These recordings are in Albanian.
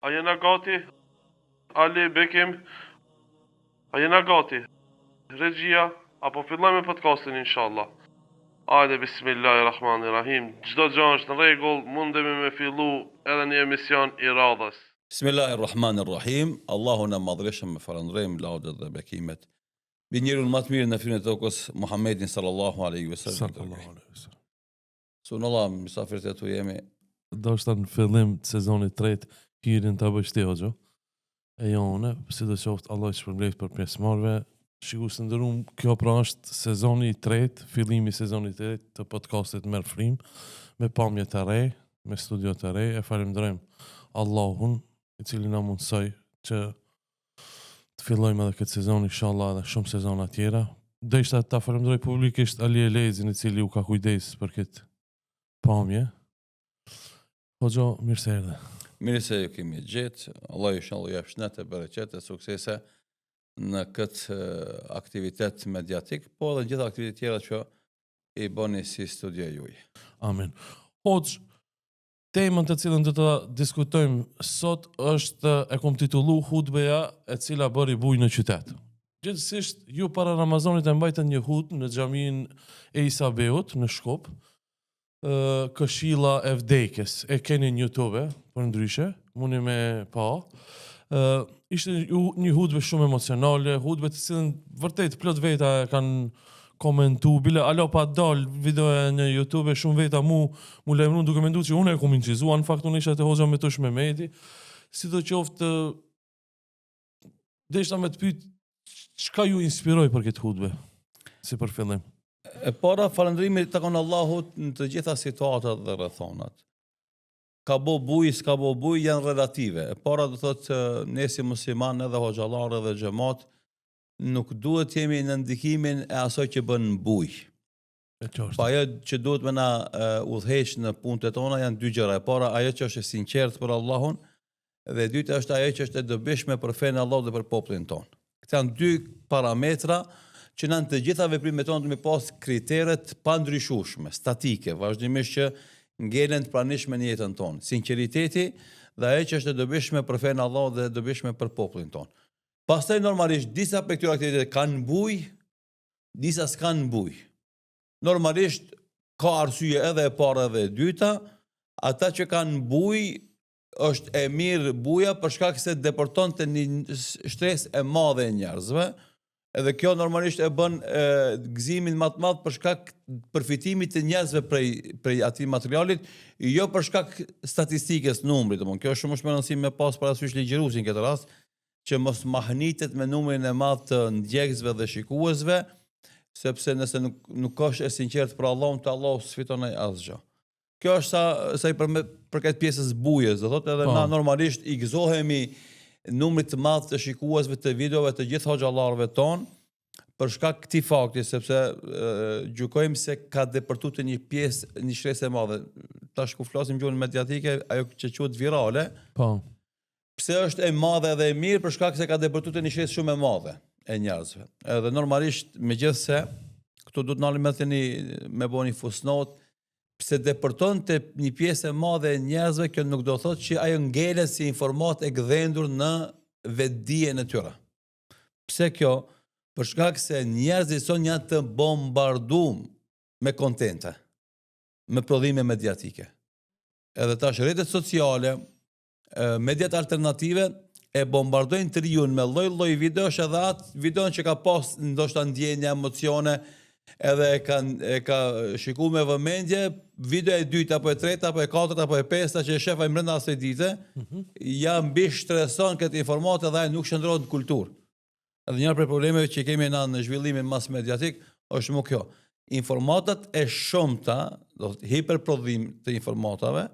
A jena gati? Ali, Bekim, a jena gati? Regjia, apo fillojmë podcastin inshallah. Hajde, bismillahirrahmanirrahim. Çdo gjë është në rregull, mundemi me fillu edhe një emision i radhës. Bismillahirrahmanirrahim. Allahu na madhreshëm me falëndrojmë laudet dhe bekimet. Bi njeriu më të mirë në fytyrën e tokës, Muhammedin sallallahu alaihi wasallam. Sunallah, mysafirët e tu jemi. Do është në fillim të sezonit 3 hirin të bëjsh ti hoxho. E jone, si do qoftë Allah i shpërbleft për pjesëmarrëve. Shikues të nderuam, kjo pra është sezoni i 3, fillimi i sezonit 3 të podcastit Merr Frim, me pamje të re, me studio të re. E falenderojmë Allahun i cili na mundsoi që të fillojmë edhe këtë sezon, inshallah edhe shumë sezona tjera. Deshta ta falenderoj publikisht Ali Elezin i cili u ka kujdes për këtë pamje. Hoxho, mirë se erdhe. Mirë se ju kemi gjetë. Allah inshallah ju jap shëndet e bereqete, suksese në këtë aktivitet mediatik, po edhe në gjitha aktivitetet tjera që i bëni si studio juaj. Amen. Hoxh, temën të cilën do të diskutojmë sot është e kom titullu hutbeja e cila bëri bujë në qytet. Gjithsesi ju para Ramazanit e mbajtën një hutbë në xhamin e Isabeut në Shkup. Këshilla e vdekjes e keni në YouTube, për ndryshe, mundi me pa. Ishte një hutbë shumë emocionale, hutbë të cilën vërtet plot veta kanë komentu, bile alo pa dal videoja në YouTube, shumë veta mu lajmëruan duke menduar që unë e kam incizuar, në fakt unë isha te hoxha me Tush Mehmeti. Sidoqoftë deshta me të pyet çka ju inspiroi për këtë hutbë, si për fillim. E para falëndrimi takon Allahut në të gjitha situatat dhe rrethonat. Ka bo buj, s'ka bo buj, janë relative. E para do thotë ne si musliman edhe hoxhallar edhe xhamat nuk duhet jemi në ndikimin e asaj që bën buj. Pa ajo që duhet me na udhëheq në punët tona janë dy gjëra. E para ajo që është e sinqertë për Allahun dhe e dyta është ajo që është e dobishme për fenë e Allahut dhe për popullin ton. Këto janë dy parametra që në të gjitha veprimet tona të me pas kriteret pa ndryshueshme, statike, vazhdimisht që ngelen të pranishme në jetën tonë. Sinqeriteti dhe ajo që është e dobishme për fenë e Allahut dhe e dobishme për popullin ton. Pastaj normalisht disa prej këtyre aktiviteteve kanë buj, disa s'kanë buj. Normalisht ka arsye edhe e para edhe e dyta, ata që kanë buj është e mirë buja për shkak se deportonte një shtresë e madhe e njerëzve. Edhe kjo normalisht e bën gëzimin më të madh për shkak përfitimit të njerëzve prej atij materialit, jo për shkak statistikës, numrit, domthonë. Kjo është shumë e rëndësishme me pas parasysh ligjëruesin në këtë rast, që mos mahnitet me numrin e madh të ndjekësve dhe shikuesve, sepse nëse nuk është e sinqertë për Allahun, të Allahu sfiton asgjë. Kjo është sa i përket pjesës bujës, do thotë edhe na normalisht i gëzohemi numrit të madh të shikuesve të videove të gjithë hoxhallarëve ton për shkak këtij fakti, sepse gjykojmë se ka depërtuar një pjesë, një shtresë e madhe. Tash ku flasim gjuhën mediatike, ajo që quhet virale. Po. Pse është e madhe dhe e mirë për shkak se ka depërtuar një shtresë shumë e madhe e njerëzve. Edhe normalisht megjithse këtu duhet ndalemi me bëni fusnot, pse depërton të një pjesë e madhe e njerëzve, kjo nuk do thotë që ajo ngelet si informatë e gdhendur në vetdijen e tyre. Pse kjo? Për shkak se njerëzit son janë të bombarduar me kontente, me prodhime mediatike. Edhe tash rrjetet sociale, mediat alternative e bombardojnë të riun me lloj-lloj videosh, edhe atë videon që ka pas ndoshta ndjenja, emocione, edhe e ka shikuar me vëmendje, video e dytë apo e tretë apo e katërt apo e pesta që e shef ai brenda asaj dite, ja mbi shtreson këtë informatë dhe ai nuk shndrohet në kulturë. Edhe një prej problemeve që kemi në zhvillimin mas mediatik është më kjo. Informatat e shumta, do të hiperprodhim të informatave,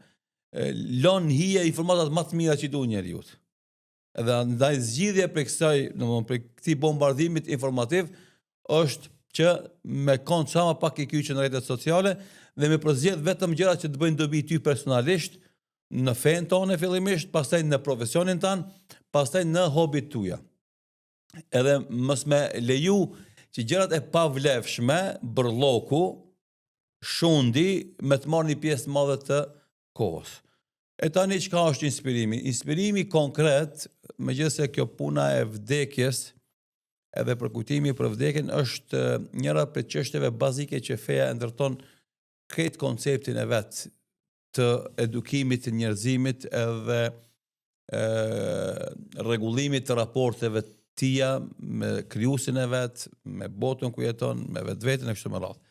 lën hije informatat më të mira që duhen njeriu. Edhe ndaj zgjidhja për këtij bombardimit informativ është që me konë sa më pak i kyçën në rrjetet sociale dhe me përzgjedh vetëm gjëra që të bëjnë dobi ty personalisht, në fenë tonë fillimisht, pastaj në profesionin tanë, pastaj në hobit tuja. Edhe mos me leju që gjërat e pavlefshme, bërlloku, shundi, me të marrë një pjesë të madhe të kohës. E tani çka është inspirimi? Inspirimi konkret, megjithëse kjo puna e vdekjes edhe për kujtimi për vdekjen është njëra prej çështjeve bazike që feja e ndërton këtë konceptin e vet të edukimit të njerëzimit edhe rregullimit të raporteve tia me krijuesin e vet, me botën ku jeton, me vetveten e kështu me radhë.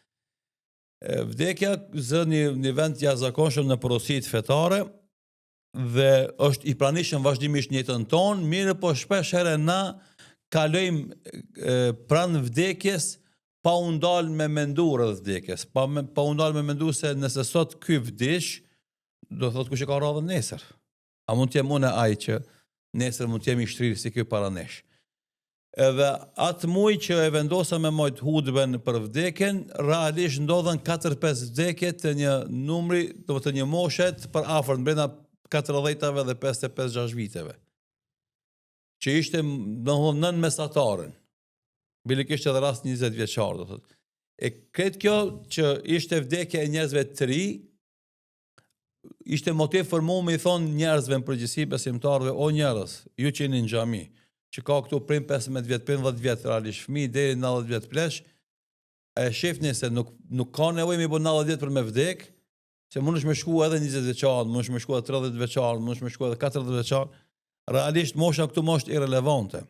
Vdekja zë një vend të jashtëzakonshëm në porositë fetare dhe është i pranishëm vazhdimisht në jetën tonë, mirë po shpesh herë na kalojmë pranë vdekjes pa u ndalë me mendu rreth vdekjes, pa u ndalë me mendu se nëse sot ky vdish, do thotë kush e ka radhën nesër. A mund të jem unë ai që nesër mund të jem i shtrirë si ky para nesh. Edhe atë muj që e vendosa me mojt hudben për vdekjen, realisht ndodhen 4-5 vdekje të një numri, do të një moshet për afër brenda 40-ve dhe 55-6 viteve. Që ishte nën mesataren. Bile kishte edhe rast 20 vjeçar, do thotë. E këtë kjo që ishte vdekja e njerëzve të ri, ishte motiv për mua me i thonë njerëzve në përgjithësi besimtarëve, o njerëz, ju që jeni në xhami, që ka këtu prim 15 vjet, 15 vjet realisht fëmijë deri 90 vjet plesh, e shihni se nuk ka nevojë me bë 90 vjet për me vdek, se mundesh me shku edhe 20 vjeçar, mundesh me shku edhe 30 vjeçar, mundesh me shku edhe 40 vjeçar. Realisht mosha këtu më është irrelevante.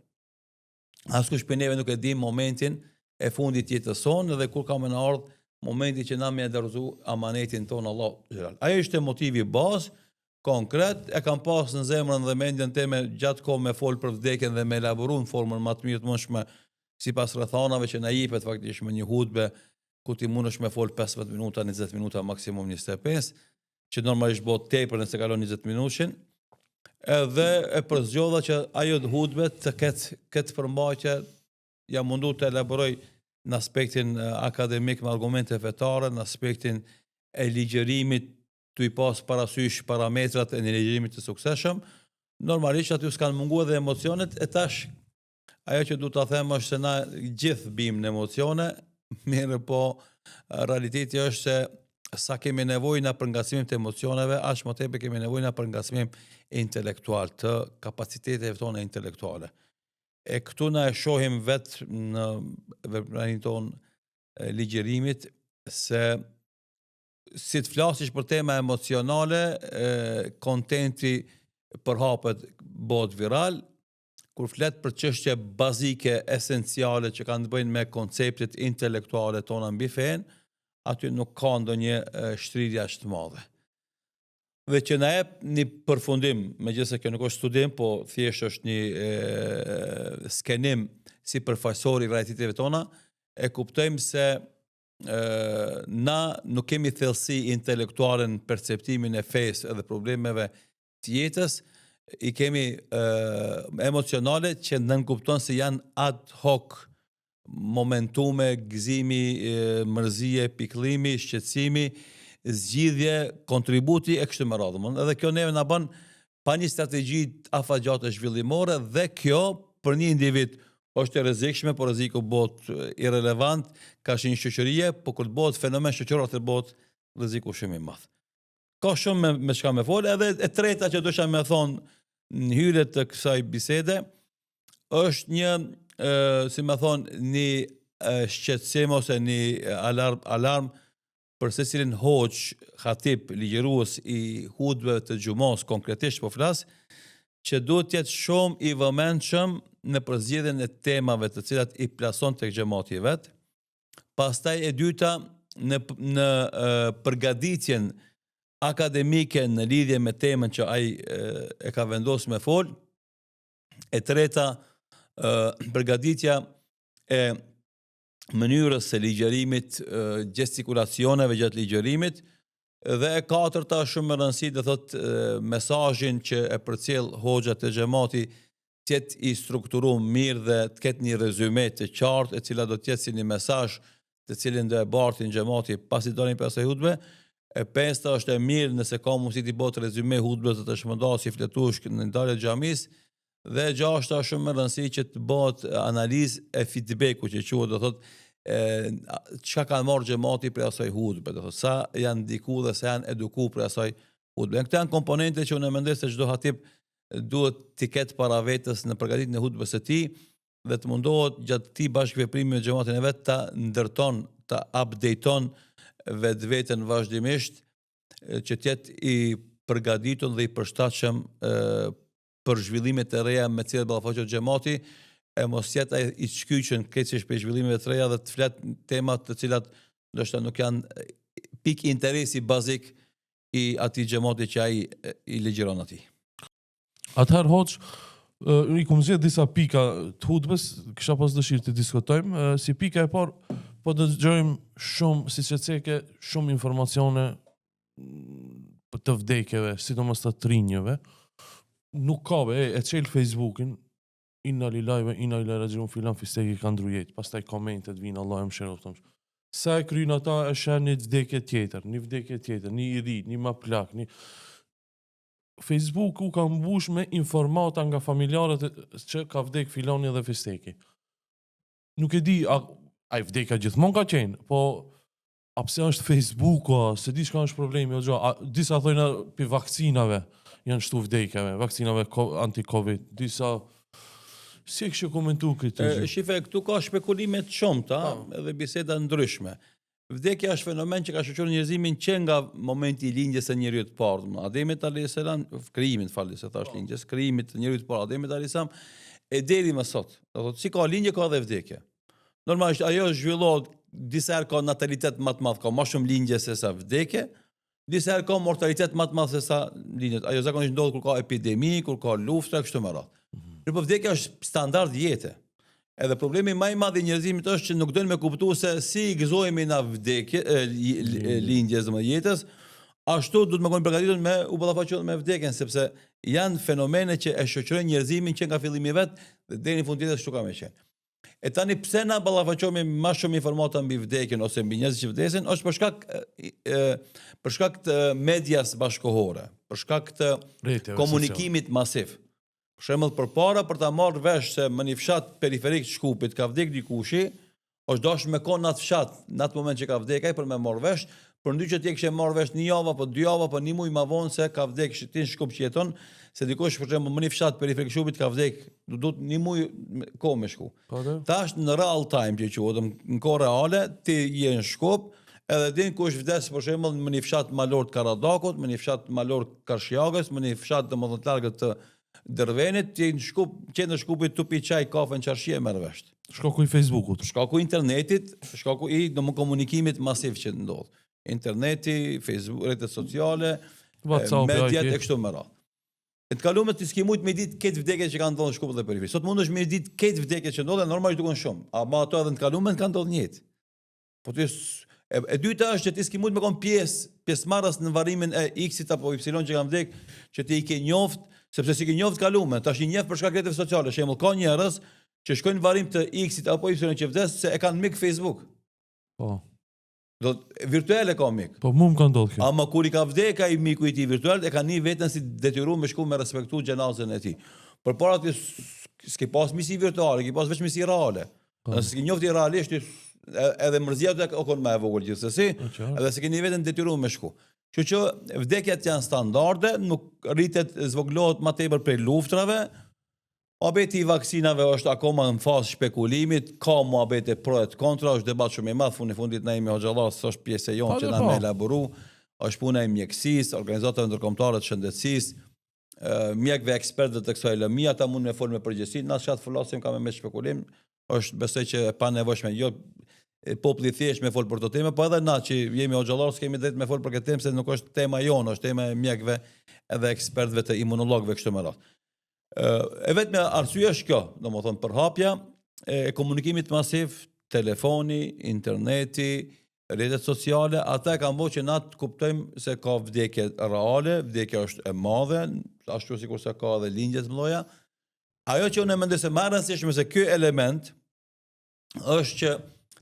Askush për neve nuk e di momentin e fundit të jetës sonë dhe kur ka më në ardhur momenti që na më dorëzu amanetin ton Allah xhelal. Ajo ishte motivi bazë konkret, e kam pas në zemrën dhe mendjen time gjatë kohë me fol për vdekjen dhe me elaboru në formën më të mirë të mundshme sipas rrethanave që na jepet faktikisht me një hutbe ku ti mundesh me fol 15 minuta, 20 minuta, maksimum 25, që normalisht bëhet tepër nëse kalon 20 minutin. Edhe e përzgjodha që ajo hutbe të ketë përmbajtje, jam mundu të elaboroj në aspektin akademik me argumente fetare, në aspektin e ligjërimit të i pas parasysh parametrat e një ligjërimit të sukseshëm. Normalisht aty s'kan mungu edhe emocionet, e tash ajo që du të them është se na gjithë bim në emocione, mirë po realiteti është se sa kemi nevojë na për ngacmim të emocioneve, aq më tepër kemi nevojë na për ngacmim intelektual të kapaciteteve tona intelektuale. E këtu na e shohim vetë në veprimin ton ligjërimit se si të flasish për tema emocionale, kontenti përhapet bëhet viral, kur flet për çështje bazike esenciale që kanë të bëjnë me konceptet intelektuale tona mbi fen, aty nuk ka ndonjë shtrirje aq të madhe. Dhe që na jep një përfundim, megjithëse kjo nuk është studim, po thjesht është një skenim si përfaqësor i realiteteve tona, e kuptojmë se na nuk kemi thellësi intelektuale në perceptimin e fesë edhe problemeve të jetës, i kemi emocionale që nënkupton se janë ad hoc momentume, gëzimi, mërzije, pikëllimi, shqetësimi, zgjidhje, kontributi e kështu me radhë. Edhe kjo neve na bën pa një strategji afatgjate zhvillimore dhe kjo për një individ është e rrezikshme, por rreziku bëhet irrelevant ka një shoqërie, por kur bëhet fenomen shoqëror të bëhet rreziku shumë i madh. Ka shumë me çka me fol, edhe e treta që dosha me thonë në hyrje të kësaj bisede është një si më thonë një shqetësim ose një alarm për secilin hoç, khatib, ligjërues i hutbeve të xhumos konkretisht po flas, që duhet të jetë shumë i vëmendshëm në përzgjedhjen e temave të cilat i plason tek xhamati i vet. Pastaj e dyta në përgatitjen akademike në lidhje me temën që ai e ka vendosur me fol. E treta përgatitja e mënyrës së ligjërimit, gestikulacioneve gjatë ligjërimit, dhe e katërta shumë më rëndësishme do thotë mesazhin që e përcjell hoxha të xhamati të jetë i strukturuar mirë dhe të ketë një rezume të qartë e cila do të jetë si një mesazh të cilin do e bartin xhamati pasi dolin pas së hutbe. E pesta është e mirë nëse ka mundësi të bëhet rezume hutbes të shmëndasi fletush në dalë të xhamis. Dhe gjashta shumë më rëndësishme që të bëhet analizë e feedbacku që quhet, do thotë çka kanë marrë xhamati për asaj hutbe, do thotë sa janë ndiku dhe sa janë eduku për asaj hutbe. Këto janë komponente që unë mendoj se çdo hatip duhet të ketë para vetës në përgatitjen e hutbes së tij dhe të mundohet gjatë këtij bashkëveprimi me xhamatin e vet ta ndërton, ta updateon vetveten vazhdimisht që të jetë i përgatitur dhe i përshtatshëm për zhvillimet e reja me të cilat ballafaqohet xhamati, e mos jetë ai i shkyqur keqësh për zhvillimeve të reja dhe të flet tema të cilat ndoshta nuk janë pik interesi bazik i atij xhamati që ai i legjiron atij. Atëherë hoç, i kom zgjedh disa pika të hutbes, kisha pas dëshirë të diskutojmë. Si pika e parë, po dëgjojmë shumë, siç e theke, shumë informacione të vdekjeve, sidomos të trinjeve. Nuk ka e çel Facebookin, inna lillahi ve inna ilaihi rajiun, filan fisteki ka ndru jetë, pastaj komentet vinë, Allah e mëshiroftë. Sa e kryin ata e shën një vdekje tjetër, një i ri, një më plak, një Facebook u ka mbush me informata nga familjarët që ka vdek filoni dhe fisteki. Nuk e di, a i vdeka gjithmonë ka qenë, po a pse është Facebook, se di shka është problemi, disa thojnë për vakcinave janë shtu vdekjeve, vakcinave anti-Covid, disa... Si e kështë komentu këtë gjë? Shife, këtu ka shpekulimet shumëta edhe biseda ndryshme. Vdekja është fenomen që ka shoqëruar njerëzimin që nga momenti i lindjes së njeriut të parë. Ademit alayhis salam, krijimin, falni se thash lindjes, krijimit të njeriut të parë, Ademit alayhis salam, e deri më sot. Do thotë si ka lindje ka edhe vdekje. Normalisht ajo zhvillohet disa herë ka natalitet më të madh, ka më shumë lindje se sa vdekje, disa herë ka mortalitet më të madh se sa lindjet. Ajo zakonisht ndodh kur ka epidemi, kur ka luftra kështu me radhë. Por vdekja është standard jete. Edhe problemi më i madh i njerëzimit është që nuk dojnë me kuptuar se si i gëzohemi na vdekje, lindjes dhe jetës, ashtu duhet me qenë përgatitur me u ballafaqohet me vdekjen, sepse janë fenomene që e shoqërojnë njerëzimin që nga fillimi i vet deri në fund jetës kështu ka më qenë. E tani pse na ballafaqohemi më shumë informata mbi vdekjen ose mbi njerëzit që vdesin, është për shkak të medias bashkëkohore, për shkak të komunikimit masiv. Për shembull, përpara për ta marrë vesh se në një fshat periferik të Shkupit ka vdek dikushi, është dashur me kon në atë fshat, në atë moment që ka vdek ai për me marrë vesh, përndryshe ti e kishe marrë vesh një javë apo 2 javë apo 1 muaj më vonë se ka vdek ti në Shkup që jeton, se dikush për shembull në një fshat periferik të Shkupit ka vdek, duhet 1 muaj kohë me shku. Tash në real time që quhet, në kohë reale, ti je në Shkup, edhe din kush vdes për shembull në një fshat malor të Karadakut, në një fshat malor të Karshjagës, në një fshat domethënë të largët të Dërvenit, që në Shkupit tu pi çaj, kafe në çarshi e merr vesh. Shkaku i Facebookut. Shkaku i internetit, shkaku i komunikimit masiv që ndodh. Interneti, Facebook, rrjetet sociale, mediat e kështu me radhë. E të kalumet të s'ki me ditë këtë vdekje që kanë ndodhur në Shkup dhe periferi. Sot mundesh me ditë këtë vdekje që ndodhen, normalisht dukon shumë. Ama ato edhe në të kalumet kanë ndodhur njëjtë. Po ti e dyta është që ti s'ki me kon pjesëmarrës në varrimin e X-it apo Y që kanë vdek, që ti i ke njoft, sepse si ke njoft kalume, tash i njeh për shkak rrjeteve sociale. Shembull, ka njerëz që shkojnë në varrim të X-it apo Y që vdes se e kanë mik Facebook. Po. Do virtuale ka mik. Po më ka ndodhur kjo. Ama kur i ka vdek ai miku i tij virtual, e kanë një veten si detyruar me shku me respektu xhenazën e tij. Përpara ti s'ke pas misi virtuale, ke pas vetëm misi reale. S'ke njofti realisht edhe mërzia të okon më e vogël gjithsesi, edhe se keni veten detyruar me shku. Kështu që vdekjet janë standarde, nuk rritet zvoglohet më tepër prej luftrave. Muhabeti i vaksinave është akoma në fazë shpekulimit, ka muhabete pro e kontra, është debat shumë i madh, fundit na imi Hoxhallas është pjesë e jonë që na me elaboru, është puna e mjekësisë, organizatave ndërkombëtare të shëndetësisë, mjekëve ekspertëve të kësaj lëmie, ata mund me fol me përgjegjësi, na çat flasim kam me shpekulim, është besoj që e pa nevojshme, jo populli thjesht me fol për këtë temë, po edhe na që jemi Hoxhallar kemi drejt me fol për këtë temë se nuk është tema jonë, është tema e mjekëve edhe ekspertëve të imunologëve kështu me radhë. E vetme arsyeja është kjo, domethënë përhapja e komunikimit masiv, telefoni, interneti, rrjetet sociale, ata kanë bërë që na të kuptojmë se ka vdekje reale, vdekja është e madhe, ashtu sikur se ka edhe lindje të mëdha. Ajo që unë mendoj se më rëndësishme se ky element është që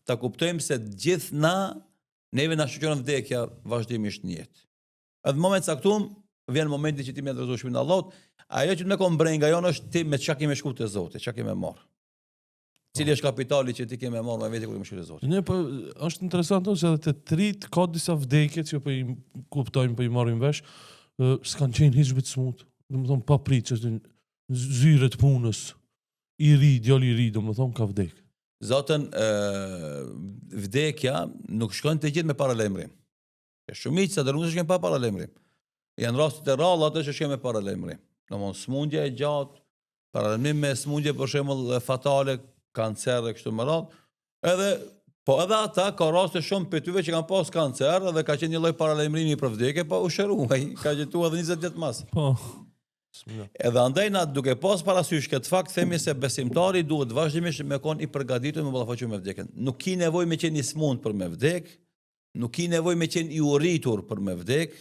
ta kuptojmë se gjithë neve na shoqëron vdekja vazhdimisht në jetë. Edhe në moment saktum vjen momenti që ti më drejtohesh shpinën e Allahut, ajo që më kon brenga jon është ti me çka kemë shku te Zoti, çka kemë marr. Cili është kapitali që ti kemë marr me vete kur kemë shku te Zoti. Ne po është interesante se edhe te trit ka disa vdekje që po i kuptojmë, po i marrim vesh. s'kan qenë hiç të smut. Domethënë pa prit që është zyre të punës. I ri, djali i ri, domethënë ka vdek. Zotën, vdekja nuk shkon të gjithë me paralajmërim. Ka shumica të rrugës që kanë pa paralajmërim. Janë rastet e rralla ato që shkojnë me paralajmërim. Domthonë smundje e gjatë, paralajmërim me smundje për shembull fatale, kancer e kështu me radhë. Edhe ata ka raste shumë për tyve që kanë pas kancer dhe ka qenë një lloj paralajmërimi për vdekje, po u shëruaj, ka jetuar edhe 20 vjet mas. Po. Edhe andaj na duke pas parasysh këtë fakt themi se besimtari duhet vazhdimisht me kon i përgatitur me ballafaqim me vdekjen. Nuk ki nevojë me qenë i smund për me vdek, nuk ki nevojë me qenë i urritur për me vdek,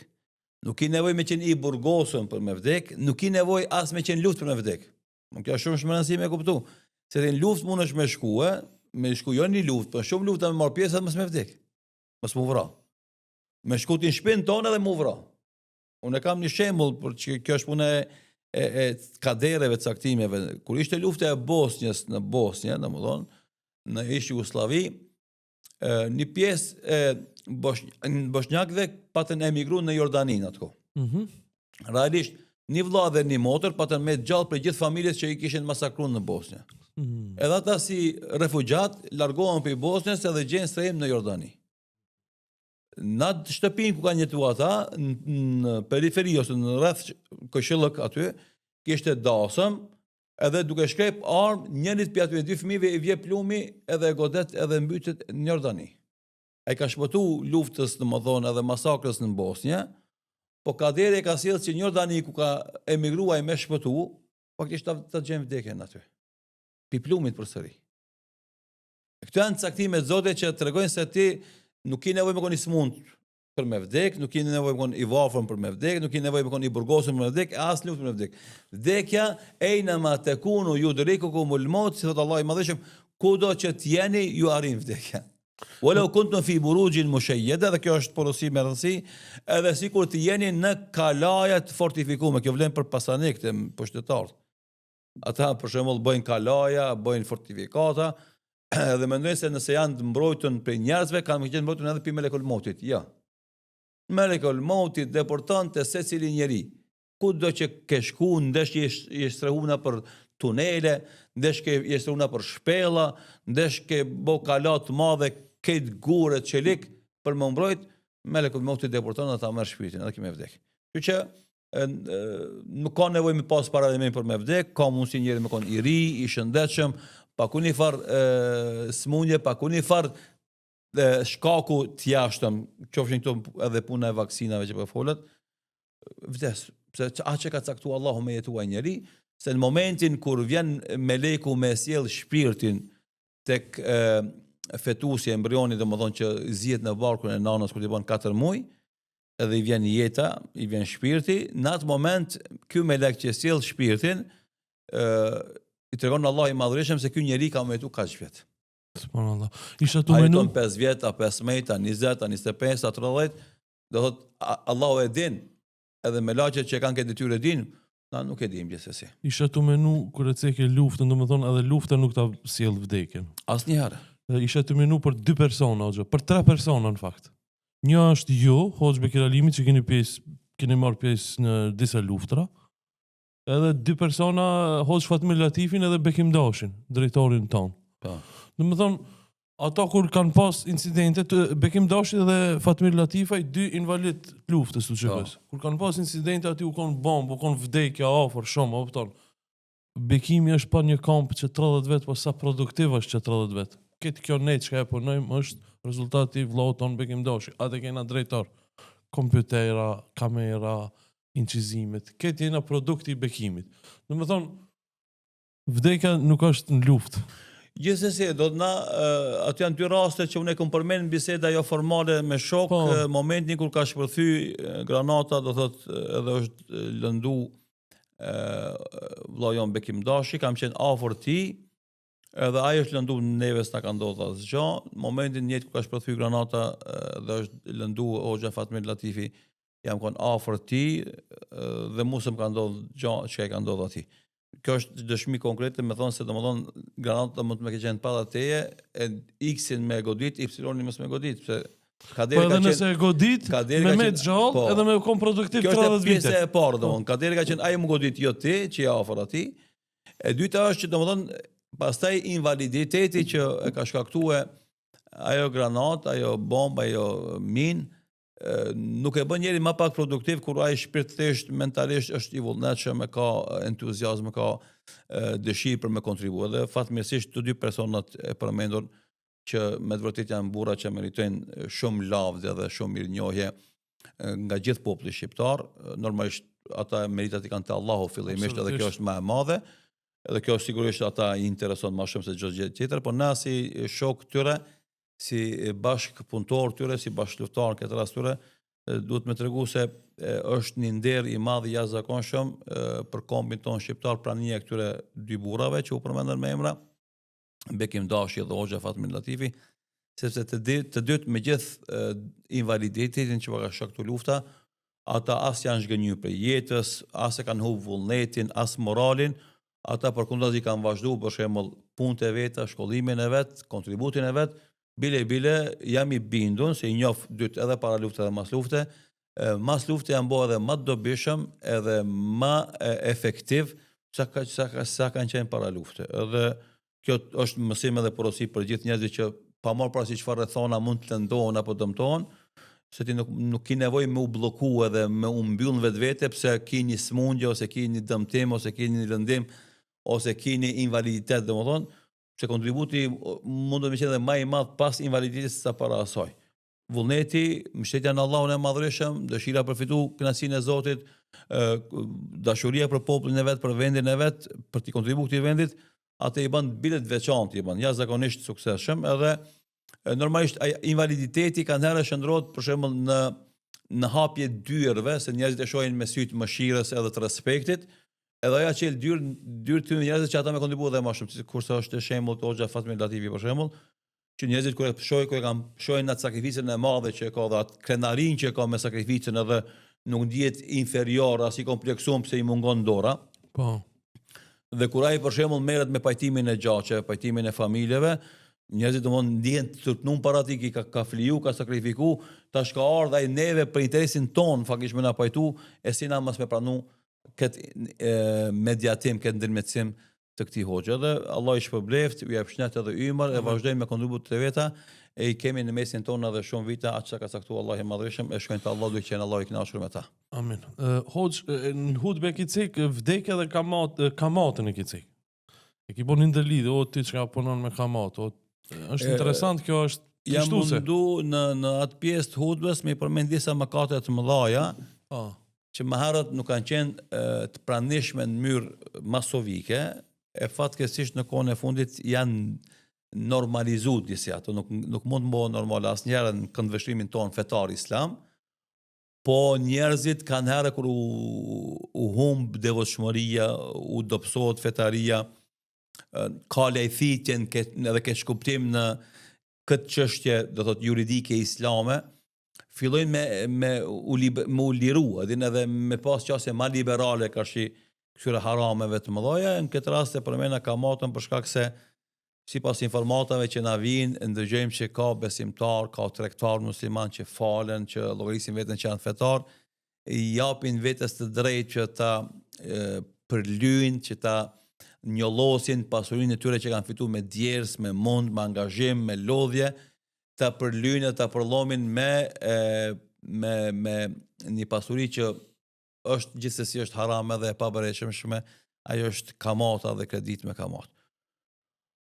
nuk ki nevojë me qenë i burgosur për me vdek, nuk ki nevojë as me qenë luftë për me vdek. Kjo është shumë shmëranësi me kuptu. Se në luftë mundesh me shku jo një luftë, por shumë lufta me marr pjesë mos me vdek. Mos mu vra. Me shku ti në shtëpinë tonë dhe mu vra. Unë kam një shembull për që kjo është puna e kadereve, caktimeve. Kur ishte lufta e Bosnjës në Bosnjë, domethënë, në ish Jugosllavi, një pjesë e bosnjakëve patën emigruar në Jordaninë atko. Realisht një vëlla dhe një motër patën me gjallë për gjithë familjes që i kishin masakruar në Bosnjë. Edhe ata si refugjat largohen për Bosnjës edhe gjenë strehim në Jordani. Në shtëpinë ku kanë jetuar ata, në periferi ose në rreth Këshillëk aty, kishte dasëm, edhe duke shkrep armë, njërit për aty e dy fëmijëve i vje plumi edhe e godet edhe mbytet në Jordani. Ai ka shpëtu luftës, domethënë, edhe masakrës në Bosnjë, po kaderi e ka sjellë që në Jordani ku ka emigruar me shpëtu, faktikisht ta gjen vdekjen aty. Pi plumit përsëri. Këto janë caktime të Zotit që tregojnë se ti nuk ke nevojë me kon i smund për me vdek, nuk ke nevojë me kon i varfër për me vdek, nuk ke nevojë me kon i burgosur për me vdek, as luftë për me vdek. Vdekja einama takunu yudrikukumul maut, si thot Allahu i Madhëshëm, kudo që të jeni ju arrin vdekja. Walau kuntum fi burujin mushayyada, dhe kjo është porosi me rëndësi, edhe sikur të jeni në kalaja të fortifikuara, kjo vlen për pasanikët, pushtetarët. Ata për shembull bëjnë kalaja, bëjnë fortifikata, dhe mendojnë se nëse janë të mbrojtur për njerëzve, kanë qenë mbrojtur edhe për melekul mautit. Jo. Melekul mautit deporton te secili njeri. Kudo që ke shku, ndesh je strehuna për tunele, ndesh ke je strehuna për shpella, ndesh ke bë kala të madhe, këtë gure çelik për më mbrojt, melekul mautit deporton ata merr shpirtin, edhe kimë vdek. Kështu që nuk ka nevojë me pas paralajmërim për me vdek, ka mundësi njëri me kon i ri, i shëndetshëm, pa kuni farë smundje, pa kuni farë shkaku të jashtëm, qofshin këto edhe puna e vaksinave që po folet, vdes. Pse atë që ka caktuar Allahu me jetuar njëri, se në momentin kur vjen meleku me sjell shpirtin tek fetusi embrioni, domethënë që zihet në barkun e nanës kur i bën 4 muaj, edhe i vjen jeta, i vjen shpirti, në atë moment ky melek që sjell shpirtin i tregon Allahu i Madhërisëm se ky njeri ka më jetu kaq vjet. Subhanallah. Isha tu menu 5 vjet, a 15, a 20, a 25, a 30, do thot Allahu e din, edhe melaqet që kanë këtë detyrë e din, na nuk e dim gjithsesi. Isha tu menu kur e ceke luftën, domethënë edhe lufta nuk ta sjell vdekjen. Asnjëherë. Isha tu menu për 2 persona, për 3 persona në fakt. Një është ju, Hoxh Bekiralimi, që keni marrë pjesë në disa luftra, edhe 2 persona, Hoxh Fatmir Latifin edhe Bekim Dashin, drejtorin tonë. Po. Domethënë, ata kur kanë pas incidente, Bekim Dashi dhe Fatmir Latifaj, 2 invalid luftës të qëpës. Kur kanë pas incidente, ati u konë bombë, u konë vdekja afër shumë, opton. Bekimi është pa një kamp që 30 vetë, po sa produktiv është që 30 vetë. Këtë kjo nejtë që ka e punojmë është rezultati vllohut tonë Bekim Dashi. Ate kena drejtor, kompjutera, kamera, incizimet. Këtë jena produkti i Bekimit. Domethënë, vdekja nuk është në luftë. Gjithsesi, do të na aty janë 2 raste që unë e kam përmend në biseda jo formale me shok, momentin kur ka shpërthy granata, do thot edhe është lëndu vëlla jon Bekim Dashi, kam qenë afër tij, edhe ai është lëndu neve s'na ka ndodhur asgjë. Momentin njëjtë kur ka shpërthy granata dhe është lëndu Hoxha Fatmir Latifi, jam kon afër tij dhe mua s'm ka ndodhur gjë që e ka ndodhur atij. Kjo është dëshmi konkrete, me thonë se domethënë granata mund të më ke qenë para teje, e X-in me godit, Y-in mos me godit, pse Po edhe nëse e godit, me gjallë, edhe me kom produktiv 30 vite. Kjo është pjesë e parë, domthon. Kaderi ka qenë ai më godit jo ti, që je afër atij. E dyta është që domthon pastaj invaliditeti që e ka shkaktuar ajo granat, ajo bombë, ajo minë, nuk e bën njeri më pak produktiv kur ai shpirtërisht, mentalisht është i vullnetshëm, ka entuziazëm, ka dëshirë për me kontribuar. Dhe fatmirësisht të dy personat e përmendur që me të vërtetë janë burra që meritojnë shumë lavdë dhe shumë mirënjohje nga gjithë populli shqiptar. Normalisht ata meritat i kanë te Allahu fillimisht, edhe kjo është më e madhe. Edhe kjo sigurisht ata i intereson më shumë se çdo gjë tjetër, por na si shok tyre, si bashkëpunëtor tyre, si bashkëluftar këtë rast tyre, duhet me tregu se është një nder i madh i jashtëzakonshëm për kombin ton shqiptar prania e këtyre dy burrave që u përmendën me emra, Bekim Dashi dhe Hoxha Fatmir Latifi, sepse të dytë me gjithë invaliditetin që ka shkaktuar lufta, ata as janë zhgënjur për jetës, as e kanë humbur vullnetin, as moralin. Ata përkundazi kanë vazhduar për shembull punët e veta, shkollimin e vet, kontributin e vet. Bile jam i bindur se i njoh dytë edhe para lufte dhe mas lufte. Mas lufte janë bërë edhe më të dobishëm, edhe më efektiv sa kanë qenë para lufte. Edhe kjo është mësim edhe porosi për gjithë njerëzit që pa marrë parasysh çfarë rrethona mund të lëndohen apo dëmtohen, se ti nuk ki nevojë me u blloku edhe me u mbyll vetvete pse ki një smundje ose ki një dëmtim ose ki një lëndim ose ki një invaliditet, domethënë, se kontributi mund të më qenë edhe më i madh pas invaliditetit sa para asaj. Vullneti, mbështetja në Allahun e Madhërisëm, dëshira për fitu kënaqësinë e Zotit, dashuria për popullin e vet, për vendin e vet, për të kontribuar këtij vendit, atë i bën bilet veçantë, i bën jashtëzakonisht suksesshëm, edhe normalisht invaliditeti kanë herë shndrohet për shembull në hapje dyrëve, se njerëzit e shohin me sy të mëshirës edhe të respektit, edhe ajo që dyrë të njerëzit që ata me kontribuar dhe më shumë, kurse është shembull të Hoxha Fatmir Latifi për shembull, që njerëzit kur e shohin atë sakrificën e madhe që ka dhe atë krenarin që ka me sakrificën, edhe nuk ndihet inferior as i kompleksuar pse i mungon dora. Po. Dhe kur ai për shembull merret me pajtimin e gjaçeve, pajtimin e familjeve, njerëzit domthonë ndihen të turtnuar para tij, ka fliju, ka sakrifiku, tash ka ardhur ai neve për interesin ton, faktikisht më na pajtu, e si na mos me pranu këtë mediatim, këtë ndërmjetësim të këtij hoxhe. Dhe Allah i shpërbleft, ju jap shëndet edhe ymër, e vazhdojmë me kontributet e veta, e i kemi në mesin tonë edhe shumë vite, atë që ka caktuar Allahu i Madhërisëm, e shkojnë te Allahu duke qenë Allahu i kënaqur me ta. Amin. Hoxh, në hutbe ki cik, vdekja dhe kamatën e ki cik. E ki bon një ndërlidhe, o ti që ka punon me kamat, është interesant, kjo është jam shtuse. mundu në atë pjesë të hutbes me i përmend disa mëkate të mëdha, që më herët nuk kanë qenë të pranishme në mënyrë masovike, e fatkeqësisht në kohën e fundit janë normalizuar disi ato, nuk mund të bëhen normal asnjëherë në këndvështrimin ton fetar islam, po njerëzit kanë herë kur u humb devotshmëria, u dobësohet fetaria, ka lejthitjen edhe ke shkuptim në këtë çështje, do thotë juridike islame, fillojnë me u liru, edhe me pas qasje ma liberale karshi këtyre harameve të mëdha. Në këtë rast e përmena kamatën për shkak se sipas informatave që na vijnë, ndëgjojmë që ka besimtar, ka tregtar musliman që falen, që llogarisin veten që janë fetar, i japin vetes të drejtë që ta përlyjnë, që ta njollosin pasurinë e tyre që kanë fituar me djers, me mund, me angazhim, me lodhje, ta përlyjnë, ta përllomin me një pasuri që është gjithsesi është haram edhe e pabereshmshme, ajo është kamata dhe kredit me kamat.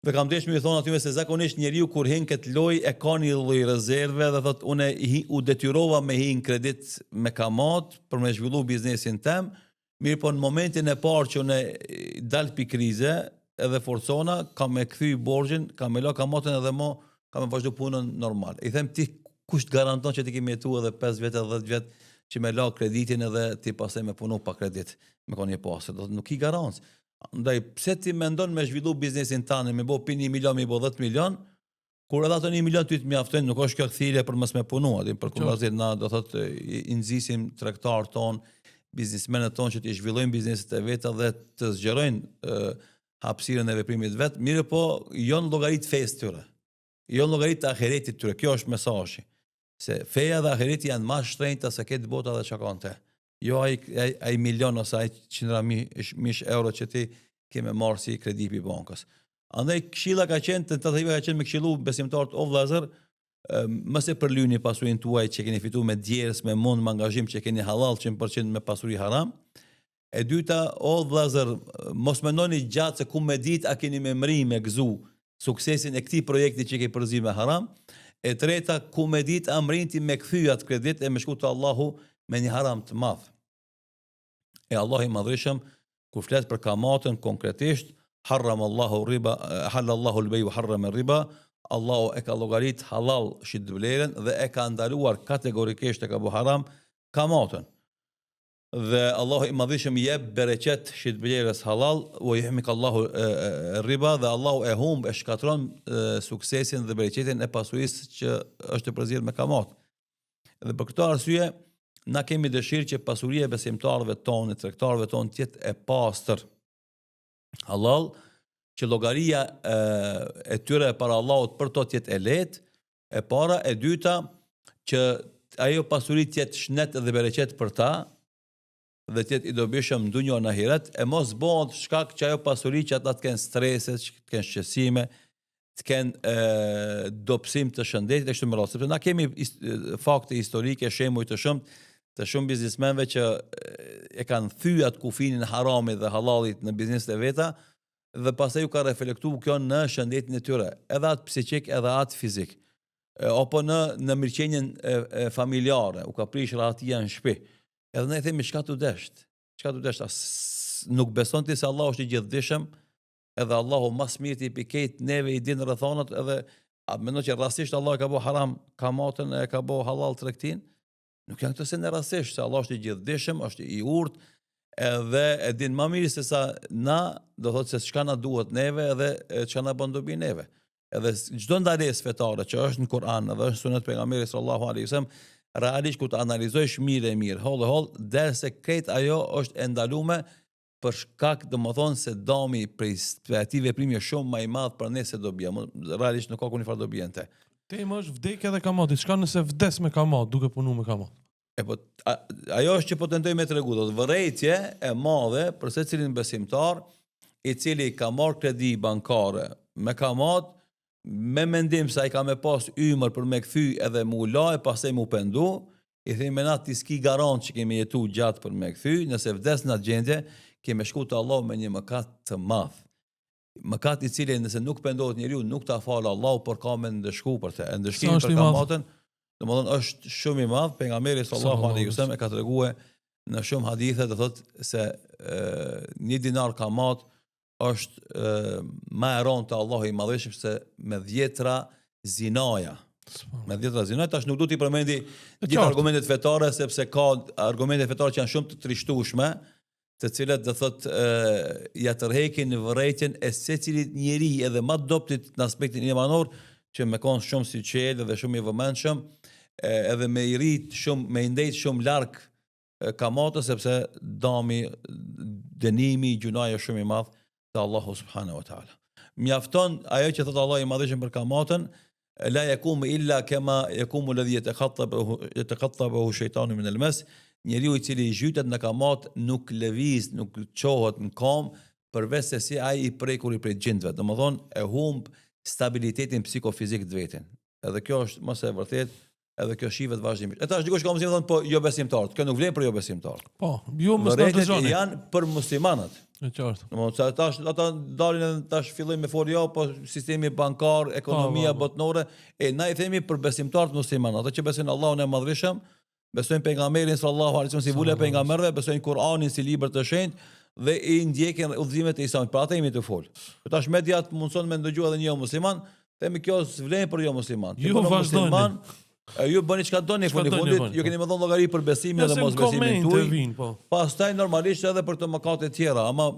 Dhe kam deshur më i thonë atyve se zakonisht njeriu kur hin këtë lojë e ka një lloj rezerve dhe thotë unë u detyrova me hin kredit me kamat për me zhvillu biznesin tem, mirë po në momentin e parë që unë dal pi krize edhe forcona, kam me kthy borxhin, kam me la kamatën edhe mo, kam me vazhdu punën normal. I them ti kush të garanton që ti kemi jetu edhe 5 vjet edhe 10 vjet që me la kreditin edhe ti pastaj me punu pa kredit, me kon një pasë, do nuk i garancë. Ndaj, pse ti mendon me zhvillu biznesin tani, me bo pi 1 milion, me bo 10 milion, kur edhe ato 1 milion ty të mjaftojnë, nuk është kjo kthirje për mos me punu, atë për kundazi na do thotë i nxisim tregtar ton, biznesmenët ton që të zhvillojnë bizneset e veta dhe të zgjerojnë hapësirën e veprimit vet, mirë po jo në llogarit fesë tyre, jo në llogarit të ahiretit tyre. Kjo është mesazhi. Se feja dhe ahireti janë ma shtrenjta se këtë bota dhe që kanë te. Jo ai milion ose ai qindra mish euro që ti keme marrë si kredi pi bankës. Andaj këshilla ka qenë, tentativa ka qenë me këshillu besimtarët o vëllezër, mos e përlyni pasurinë tuaj që keni fituar me djerës, me mund, me angazhim që keni halal 100% me pasuri haram. E dyta, o vëllezër, mos mendoni gjatë se ku me ditë a keni me mri me gëzu suksesin e këtij projekti që ke përzir me haram. E treta, ku me ditë a mrinti me kthy atë kredit e me shku te Allahu me një haram të madh. E Allah i madhreshëm kur flet për kamatën konkretisht, halallahu al-bay wa harrama riba, Allahu e ka llogarit halal shitblerën dhe e ka ndaluar kategorikisht e ka bu haram kamatën. Dhe Allahu i madhishëm jep bereqet shitblerës halal, u yahmik Allahu riba, dhe Allahu e humb, e shkatron suksesin dhe bereqetin e pasurisë që është e përzirë me kamat. Dhe për këtë arsye, na kemi dëshirë që pasuria e besimtarëve tonë, tregtarëve tonë tjetë e pastër halal, që llogaria e tyre para Allahut për to tjetë e lehtë, e para, e dyta, që ajo pasuri tjetë shnet dhe bereqet për ta, dhe tjetë i dobishëm ndonjë në ahiret, e mos bëhet shkak që ajo pasuri që ata të kenë strese, që të kenë shqetësime, të kenë dobësim të shëndetit e kështu me radhë. Sepse na kemi fakte historike, shembuj të shumë biznesmenve që e kanë thyer atë kufinin haramit dhe halalit në bizneset e veta, dhe pastaj u ka reflektuar kjo në shëndetin e tyre, edhe atë psiqik, edhe atë fizik. Apo në mirëqenien familjare, u ka prish rahatia në shtëpi. Edhe ne themi çka tu desht. Çka tu desht? Nuk beson ti se Allahu është i gjithdijshëm, edhe Allahu mas mirë i pikejt neve i din rrethonat, edhe a mendon që rastisht Allah e ka bëu haram kamatën, e ka bëu halal tregtin? Nuk janë këto se në rastisht, se Allah është i gjithdijshëm, është i urtë, edhe e din më mirë se sa na, do thotë se çka na duhet neve edhe çka na bën dobi neve. Edhe çdo ndalesë fetare që është në Kur'an edhe është sunet pejgamberit sallallahu alaihi wasallam, realisht kur të analizojsh mirë, holl, derse krejt ajo është e ndaluar për shkak domethënë se dami prej atij veprimi është shumë më i madh për ne se dobia. Realisht nuk ka kur një farë dobi ente. Tema është vdekja dhe kamati. Çka nëse vdes me kamat, duke punuar me kamat? Ajo është që po tentoj me tregu, do të vërejtje e madhe për secilin besimtar i cili ka marrë kredi bankare me kamat, me mendim se ai ka me pas ymër për me kthy edhe mu la e pastaj mu pendu, i themi na ti s'ki garant që kemi jetu gjatë për me kthy, nëse vdes në atë gjendje, kemi shku te Allahu me një mëkat të madh. Mëkat i cili nëse nuk pendohet njeriu, nuk ta falë Allahu, por ka me ndëshku për të. Ndëshkimi për kamatën, domethënë është shumë i madh. Pejgamberi sallallahu alaihi wasallam e ka treguar në shumë hadithe, do thotë se 1 dinar kamat është më e rëndë te Allahu i madhëshëm se me 10 zinaja. Me 10 zinaja, tash nuk du t'i përmendi gjithë argumentet fetare, sepse ka argumente fetare që janë shumë të trishtueshme, të cilat do thotë ja tërheqin vërejtjen e secilit njeri edhe më dobtit në aspektin imanor, që me konë shumë si qelë dhe shumë i vëmendshëm, edhe me i rrit shumë, me i ndejt shumë larg kamatës, sepse dami, dënimi, gjunaj është shumë i madh te Allahu subhanahu wa taala. Mjafton ajo që thot Allah i madhëshëm për kamatën, la yakum illa kama yakumu alladhi yataqattabahu shaytanu min al-mas. Njeriu i cili zhytet në kamat nuk lëviz, nuk çohet në kam, përveç se si ai i prekur i prej gjindve. Domethënë e humb stabilitetin psikofizik të vetin. Edhe kjo është mos e vërtet, edhe kjo shihet vazhdimisht. E tash dikush ka mundësi të thonë po jo besimtarët. Kjo nuk vlen për jo besimtarët. Po, jo mos na dëgjoni. Janë për muslimanët. E qartë. Domethënë tash ata dalin edhe tash fillojnë me folë jo, po sistemi bankar, ekonomia botnore, na i themi për besimtarët muslimanë, ata që besojnë Allahun e Madhërisëm, besojnë pejgamberin sallallahu alaihi wasallam si vula pejgamberëve, besojnë Kur'anin si libër të shenjtë dhe i ndjekin udhëzimet e Islamit. Për ata jemi të fol. Tash mediat mundson me ndëgjuar edhe një jo musliman, themi kjo s'vlen për jo musliman. Jo vazhdoni. Ju bëni çka doni, funi fundit, ju keni më dhënë llogari për besimin dhe mosbesimin tuaj. Pastaj normalisht edhe për të mëkate të tjera, ama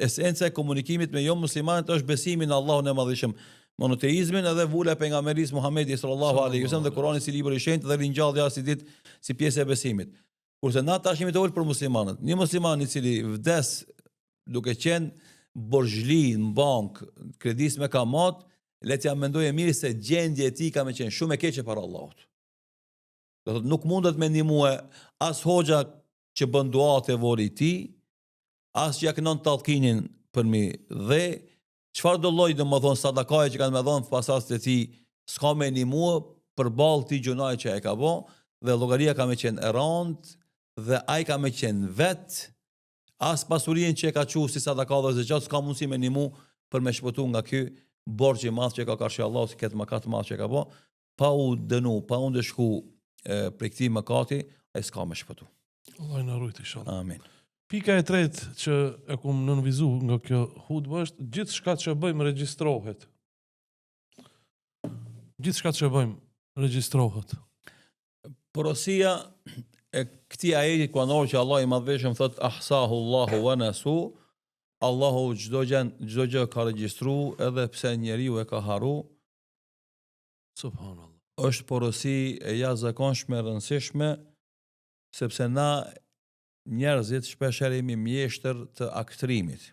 esenca e komunikimit me jo muslimanët është besimi në Allahun e Madhërisëm, monoteizmin edhe vula e pejgamberit Muhamedit sallallahu alaihi wasallam dhe Kurani si libër i shenjtë dhe ringjallja si ditë si pjesë e besimit. Kurse na tash jemi të ul për muslimanët. Një musliman i cili vdes duke qenë borxhli në bankë, kredis me kamat, le t'ja mendojë mirë se gjendja e tij ka më qenë shumë e keqe para Allahut. Do thotë nuk mundet me ndihmue as hoxha që bën duat e vori ti, as që ja kënon tallkinin për mi dhe çfarë do lloj domethënë sadakaje që kanë më dhënë pasas të ti s'ka me ndihmue përballë ti gjunaj që e ka bë dhe llogaria ka me qenë e rëndë dhe ai ka me qenë vet as pasurinë që e ka qu si sadaka dhe zeqat s'ka mundësi me ndihmu për me shpëtu nga ky borxh i madh që ka karshi Allahu si këtë mëkat madh që ka bë, pa u dënu, pa u ndeshku prej këtij mëkati, ai s'ka me shpëtu. Allah na rujt inshallah. Amin. Pika e tretë që e kum nënvizu nga kjo hutbë është gjithçka që bëjmë regjistrohet. Gjithçka që bëjmë regjistrohet. Porosia e këtij ajeti kuranor që Allah i madhveshëm thot ahsahu Allahu wa nasu, Allahu çdo gjë ka regjistru edhe pse njeriu e ka haru, Subhanallah. është porosi e jashtëzakonshme e rëndësishme sepse na njerëzit shpeshherë jemi mjeshtër të aktrimit.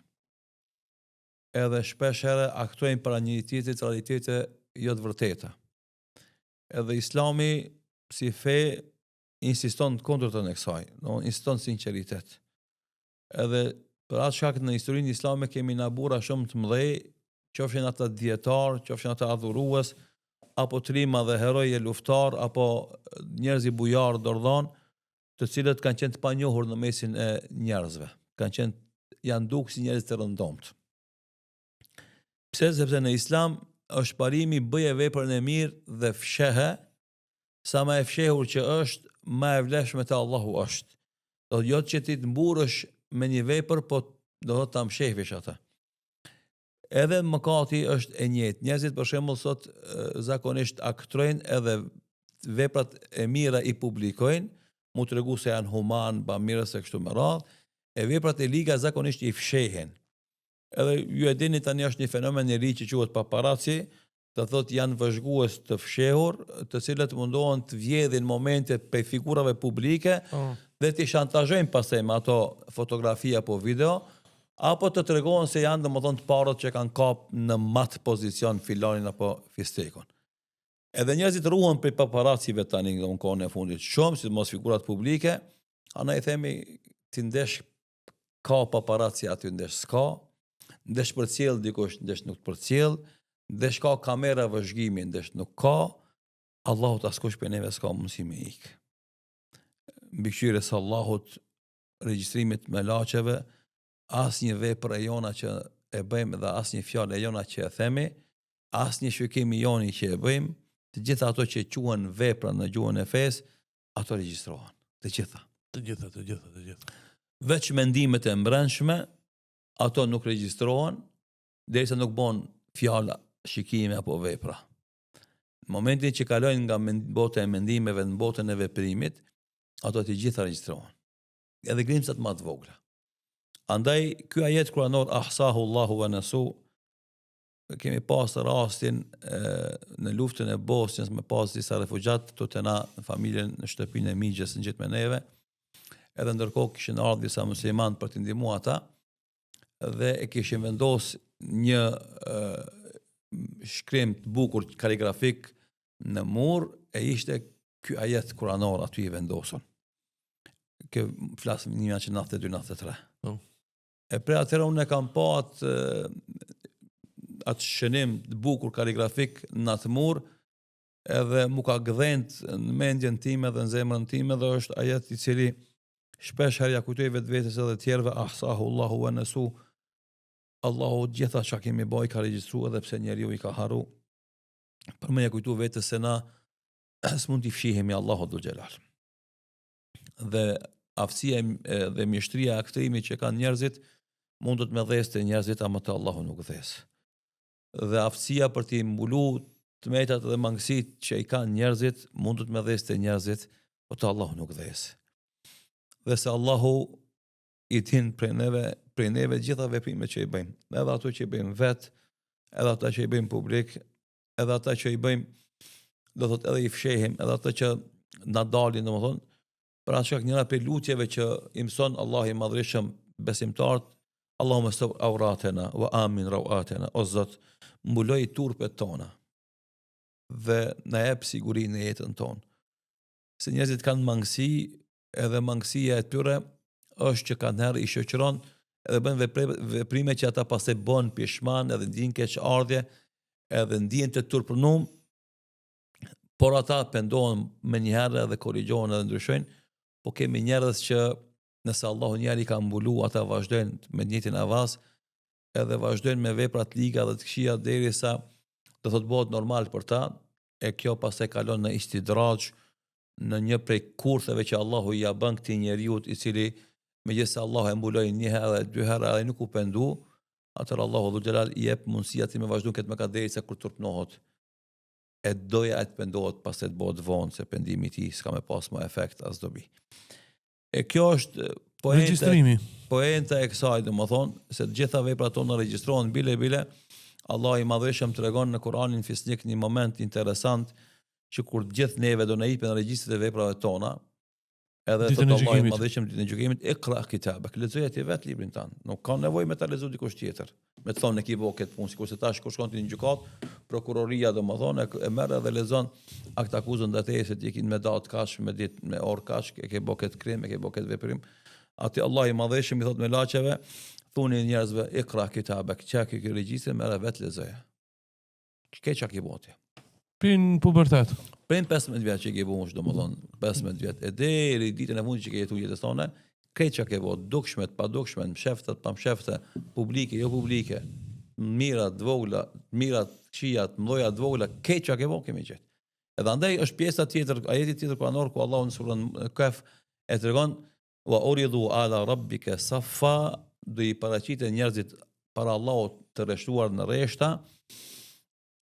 Edhe shpeshherë aktojmë para një tjetrit realitete jo të vërteta. Edhe Islami si fe insiston kundërtën e kësaj, insiston sinqeritet. Edhe për atë shkak në historinë islame kemi nabura shumë të mëdhej, qofshin ata dietar, qofshin ata adhurues, apo trima dhe heroje luftar, apo njerëz i bujar dordhan, të cilët kanë qenë të panjohur në mesin e njerëzve. Janë duk si njerëz të rëndomt. Pse? Sepse në Islam është parimi bëje veprën e mirë dhe fshehe, sa ma e fshehur që është, ma e vlefshme te Allahu është. Do jo që ti të mburësh me një vepër, po do të ta mshehvish ata. Edhe mëkati është e njëjtë. Njerëzit për shembull sot zakonisht aktrojnë edhe veprat e mira i publikojnë, mu të regu se janë human, bamirës e kështu me radhë, e veprat e liga zakonisht i fshehen. Edhe ju e dini tani është një fenomen i ri që quhet paparazzi, të thot janë vëzhgues të fshehur, të cilët mundohen të vjedhin momente pe figurave publike dhe t'i shantazhojnë pastaj me ato fotografi apo video, apo të tregojnë se janë domethënë të parët që kanë kap në mat pozicion filanin apo fistekun. Edhe njerëzit ruhen për paparazzive tani në kohën e fundit shumë, sidomos figurat publike, ana i themi ti ndesh ka paparazzi aty ndesh s'ka, ndesh përcjell dikush ndesh nuk përcjell, ndesh ka kamera vëzhgimi ndesh nuk ka, Allahu të askush për neve s'ka mundësi me ik. Mbikëqyrjes së Allahut, regjistrimit me laqeve, asnjë vepër e jona që e bëjmë dhe asnjë fjalë e jona që e themi, asnjë shqyrkim i joni që e bëjmë, të gjitha ato që quhen vepra në gjuhën e fesë, ato regjistrohen. Të gjitha. Të gjitha. Veç mendimet e mbrëmshme, ato nuk regjistrohen, derisa nuk bën fjala, shikime apo vepra. Në momentin që kalojnë nga bota e mendimeve në botën e veprimit, ato të gjitha regjistrohen. Edhe grimcat më të vogla. Andaj ky ajet kuranor ahsahu Allahu wa nasu, kemi pas rastin në luftën e Bosnjës me pas disa refugjat të na në familjen në shtëpinë e Migjes në gjithë me neve, edhe ndërkohë kishin ardhur disa musliman për të ndihmuar ata dhe e kishin vendos një shkrim të bukur kaligrafik në mur e ishte ky ajet kuranor aty i vendosur. Kë flasim 1992-93. E pre atëherë unë e kam pa atë shënim të bukur kaligrafik në atë mur, edhe mu ka gdhent në mendjen time dhe në zemrën time dhe është ajet i cili shpesh herë kujtoj vetvetes edhe tjerëve ahsahu Allahu wa nasu. Allahu gjitha çka kemi bëj ka regjistruar edhe pse njeriu i ka haru. Për më ja kujtu vetes se na s'mund t'i fshihemi Allahu dhul xhelal. Dhe aftësia dhe mjeshtria e aktrimit që kanë njerëzit mund të më dhëste njerëzit ama të Allahu nuk dhes. Dhe aftësia për t'i mbulu tmetat dhe mangësitë që i kanë njerëzit mund të më dhëste njerëzit, por të Allahu nuk dhes. Dhe se Allahu i tin prej neve gjitha veprimet që i bëjmë, edhe ato që i bëjmë vet, edhe ata që i bëjmë publik, edhe ata që i bëjmë, do thot edhe i fshehim, edhe ata që na dalin, domethënë, për atë shkak njëra prej lutjeve që i mëson Allah i madhreshëm besimtarët, Allahumma staw awratena wa amin rawatena, o Zot, mbuloj turpet tona dhe na jep sigurinë në jetën tonë. se njerëzit kanë mangësi, edhe mangësia e tyre është që kanë herë i shoqëron edhe bën veprime që ata pastaj bën pishman, edhe ndjen keq ardhje, edhe ndjen të turpënum, por ata pendohen me njëherë edhe korrigjohen edhe ndryshojnë, po kemi njerëz që nëse Allahu njëri ka mbulu, ata vazhdojnë me njëtin avaz, edhe vazhdojnë me veprat liga dhe të këqija derisa do thot bëhet normal për ta, e kjo pastaj kalon në istidraj, në një prej kurtheve që Allahu ja bën këtij njeriu i cili megjithëse Allahu e mbuloi një herë dhe dy herë edhe nuk u pendu, atëherë Allahu dhul xhelal i jep mundësia ti me vazhdu këtë mëkat derisa kur turpnohet. E doja e të pendohet pastaj të bëhet vonë se pendimi i tij s'ka më pas më efekt as dobi. E kjo është Regjistrimi. poenta e kësaj, domethënë se të gjitha veprat tona regjistrohen bile. Allah i madhëshëm tregon në Kur'anin Fisnik një moment interesant që kur gjithë neve do na jepin regjistrat e veprave tona, edhe Ditën thot e Allah i gjykimit. madhëshëm ditën e gjykimit, iqra kitabak, lexoje ti vetë librin tan. Nuk ka nevojë me ta lexoj dikush tjetër. Me të thonë ki bëu këtë punë, sikurse tash kur shkon ti në gjykat, prokuroria domethënë e merr edhe lexon akt akuzën ndaj se ti ke me datë kaç, me ditë, me orë kaç, e ke bëu këtë krim, e ke bëu këtë veprim. Aty Allah i madhëshëm i thot me laçeve, thuni njerëzve iqra kitabak, çka ke regjistrin merr vetë lexoje. Çka ke bëu? Pin pubertet. Prin 15 vjet që ke bëu, domethënë 15 vjet. E deri ditën e fundit që ke jetuar jetën tonë, këtë çka ke bëu, dukshmet, pa dukshmet, msheftat, pa mshefte, publike, jo publike, mira, dvogla, mira, këqija, mëdha, dvogla, këtë çka ke bëu kemi gjetë. Edhe andaj është pjesa tjetër, ajeti tjetër kuranor ku Allahu në surën Kaf e tregon wa uridu ala rabbika saffa, do i paraqitet njerëzit para Allahut të rreshtuar në rreshta,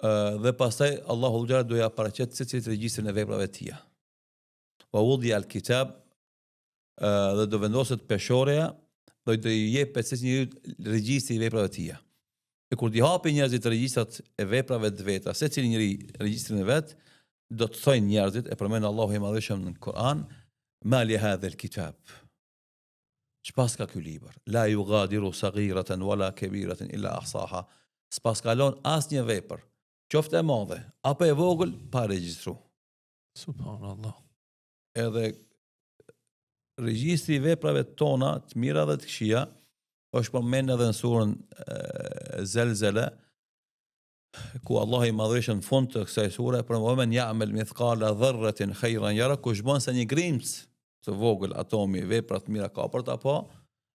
dhe pastaj Allahu xhallahu do ja paraqet secili regjistrin e veprave të tija. Wa wudi al-kitab, dhe do vendoset peshorja, do i jepet secili regjistri i veprave të tija. E kur di hapi njerëzit regjistrat e veprave të veta, secili njeri regjistrin e vet, do të thojnë njerëzit, e përmend Allahu i madhëshëm në Kur'an, ma li hadha al-kitab. Çpas ka ky libër? La yughadiru saghiratan wala kabiratan illa ahsaha. S'pas kalon asnjë vepër, qoftë e madhe apo e vogël, pa regjistru. Subhanallah. Edhe regjistri i veprave tona, të mira dhe të këqija, është përmend edhe në surën Zelzele, ku Allah i madhëshëm në fund të kësaj sure për men ya'mal mithqala dharratin khayran yara, kush bën sa një grimc të vogël atomi vepra të mira ka për ta pa,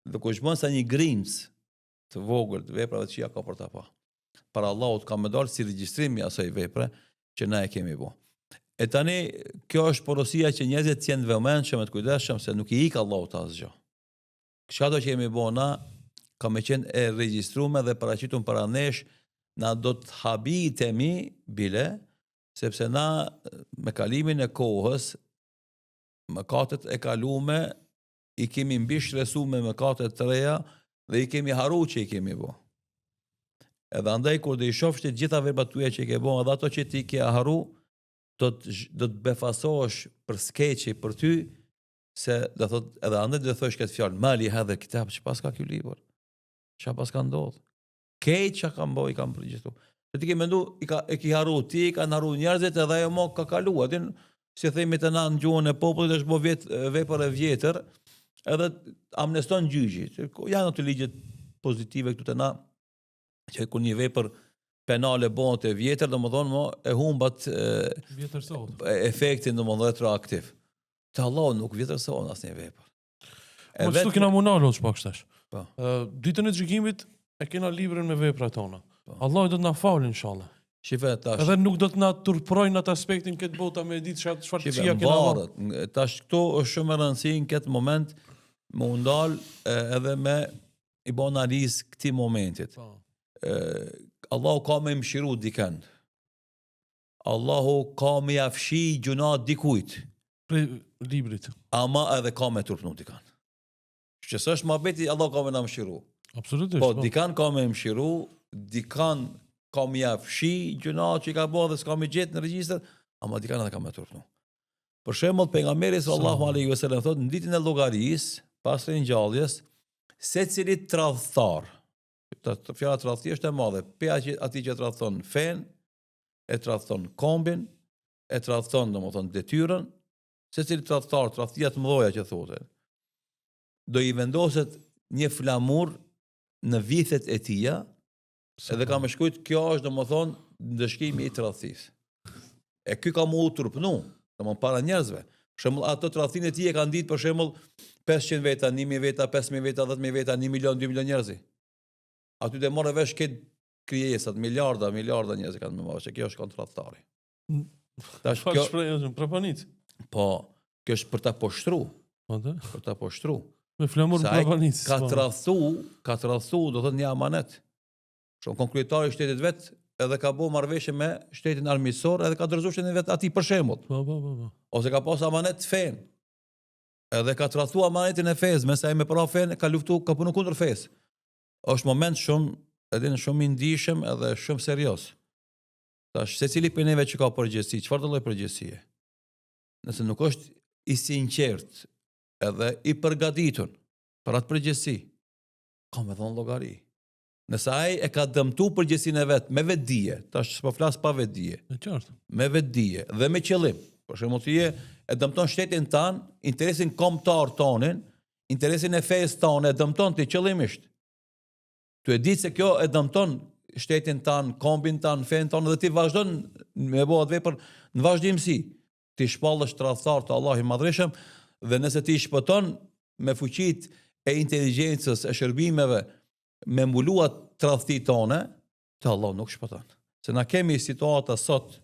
dhe kush bën sa një grimc të vogël të veprave të këqija ka për ta pa. Para Allahut ka më dalë si regjistrimi i asaj vepre që na e kemi bë. E tani kjo është porosia që njerëzit të jenë vëmendshëm e të kujdesshëm se nuk i ik Allahut asgjë. Çka do që kemi bë na, ka me qenë e regjistruar dhe paraqitur para nesh, na do të habitemi bile, sepse na me kalimin e kohës, mëkatet e kaluame i kemi mbi shtresuar me mëkatet të reja dhe i kemi haru që i kemi bë. Edhe andaj kur do i shofsh të gjitha veprat tuaja që i ke bën, edhe ato që ti ke haru, do të befasohesh për skeçi për ty, se do thot edhe andaj do thosh këtë fjalë, mali hadha kitab, çfarë ka ky libër? Çfarë pas ka ndodhur? Këtë që kam bëj, i kam përgjithtu. Se ti ke mendu, e ki haru, ti i kanë haru njerëzit edhe ajo mo ka kalu, atin, si themi të na në gjuhën e popullit, është bo vepër e vjetër, edhe amneston gjyqi. Janë ato ligjet pozitive këtu të na, që kur një vepër penale bëhet e vjetër, domethënë mo e humbat Vjetërsohet. efektin domethënë retroaktiv. Te Allahu nuk vjetërsohen asnjë vepër. Po çto kena munalo çpak shtash. Po. Ditën e gjykimit e kena librin me veprat tona. Po. Allahu do të na falë inshallah. Shife tash. Edhe nuk do të na turprojnë atë aspektin këtë bota me ditë çfarë Shife çia kena. mbarët. Tash këto është shumë e rëndësishme në këtë moment më undal edhe me i bën analizë këtij momentit. Po. Allahu ka me mshiru dikën. Allahu ka me jafshi gjuna dikujt, Prej librit. ama edhe ka me turpnu dikën. Që s'është mohabeti, Allahu ka me na mshiru. Absolutisht. Po, dikën ka me mshiru, dikën ka me jafshi gjuna që i ka bërë dhe s'ka me gjetë në regjistër, ama dikën edhe ka me turpnu. Për shembull, pejgamberi sallallahu alaihi wasallam thotë në ditën e llogarisë, pas ringjalljes, secili tradhtar, fjala tradhti është e madhe, pe ati që tradhton fen, e tradhton kombin, e tradhton domethënë detyrën, secili tradhtar, tradhtia të mëdha që thotë, do i vendoset një flamur në vithet e tija, edhe ka më shkujt, kjo është domethënë ndëshkimi i tradhtisë. E ky ka mu turpnu, domethënë para njerëzve. Për shembull, ato tradhtinë e tij e kanë ditë për shembull 500 veta, 1000 veta, 5000 veta, 10000 veta, 1 milion, 2 milion njerëz. Aty dhe morë vesh këtë krijesat, miliarda njerëz kanë më që kjo është kontradhtari. Tash Kjo kjo shprehje proponic. po, kjo është për ta poshtruar, Po të? për ta poshtruar. Me flamur Se ai proponic. ka tradhtu, do thotë një amanet. Shumë konkretari i shtetit vet edhe ka bëu marrëveshje me shtetin armiqësor edhe ka dorëzuar shtetin vet atij për shembull. Po. Ose ka pas amanet të fen. Edhe ka tradhtu amanetin e fesë, me sa ai me para fen ka luftu, ka punu kundër fesë. Është moment shumë i ndihshëm edhe shumë serioz. Tash secili prej neve që ka përgjegjësi, çfarë lloj përgjegjësie? Nëse nuk është i sinqert edhe i përgatitur për atë përgjegjësi, ka me dhënë llogari. Nëse ai e ka dëmtu përgjegjësinë e vet me vetdije, tash s'po flas pa vetdije, E qartë. me vetdije dhe me qëllim. Për shembull ti e dëmton shtetin tan, interesin kombëtar tonin, interesin e fesë tonë e dëmton ti qëllimisht. Tu e di se kjo e dëmton shtetin tan, kombin tan, fen ton dhe ti vazhdon me bëhet vepër në vazhdimsi. Ti shpallësh tradhtar të Allahut i Madhreshëm dhe nëse ti shpëton me fuqitë e inteligjencës, e shërbimeve, me mbulua tradhtitë tone, te Allah nuk shpëton. Se na kemi situata sot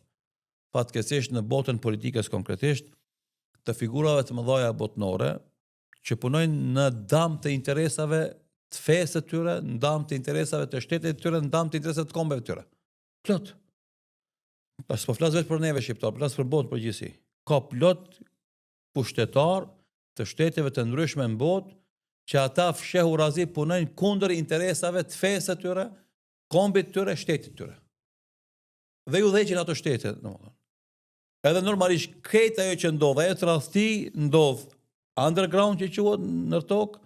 fatkeqësisht në botën politikës konkretisht të figurave të mëdha botnore që punojnë në dam të interesave të fesë të tyre, në dam të interesave të shtetit të tyre, në dam të interesave të kombeve të tyre. Plot. Pas po flas vetëm për neve shqiptar, flas për botën përgjithësi. Ka plot pushtetar të shteteve të ndryshme në botë që ata fshehu razi punojnë kundër interesave të fesë të tyre, kombit të tyre, shtetit të tyre. Dhe ju dheqin ato shtete, domethënë. Edhe normalisht këtë ajo që ndodh, ajo tradhti ndodh underground që quhet në tokë,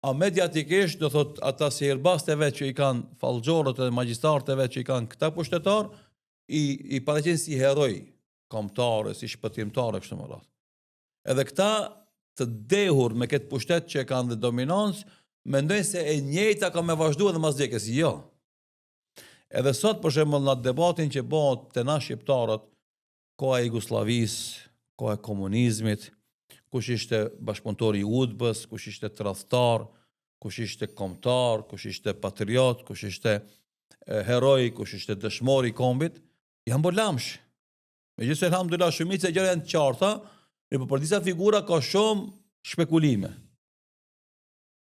a mediatikisht do thot ata si herbasteve që i kanë fallxhorët e magjistarëve që i kanë këta pushtetar, i paraqesin si heroj kombëtarë, si shpëtimtarë kështu më radh. Edhe këta të dehur me këtë pushtet që kanë dhe dominancë, mendojnë se e njëjta ka me vazhdu edhe mas vdekjes. Jo. Edhe sot për shembull në debatin që bëhet te na shqiptarët, koha e Jugosllavisë, koha e komunizmit, kush ishte bashkëpunëtori i UDBA-s, kush ishte tradhtar, kush ishte kombëtar, kush ishte patriot, kush ishte heroj, kush ishte dëshmor i kombit, janë bolamsh. Megjithëse alhamdulillah shumica e gjëra janë të qarta, por për disa figura ka shumë spekulime.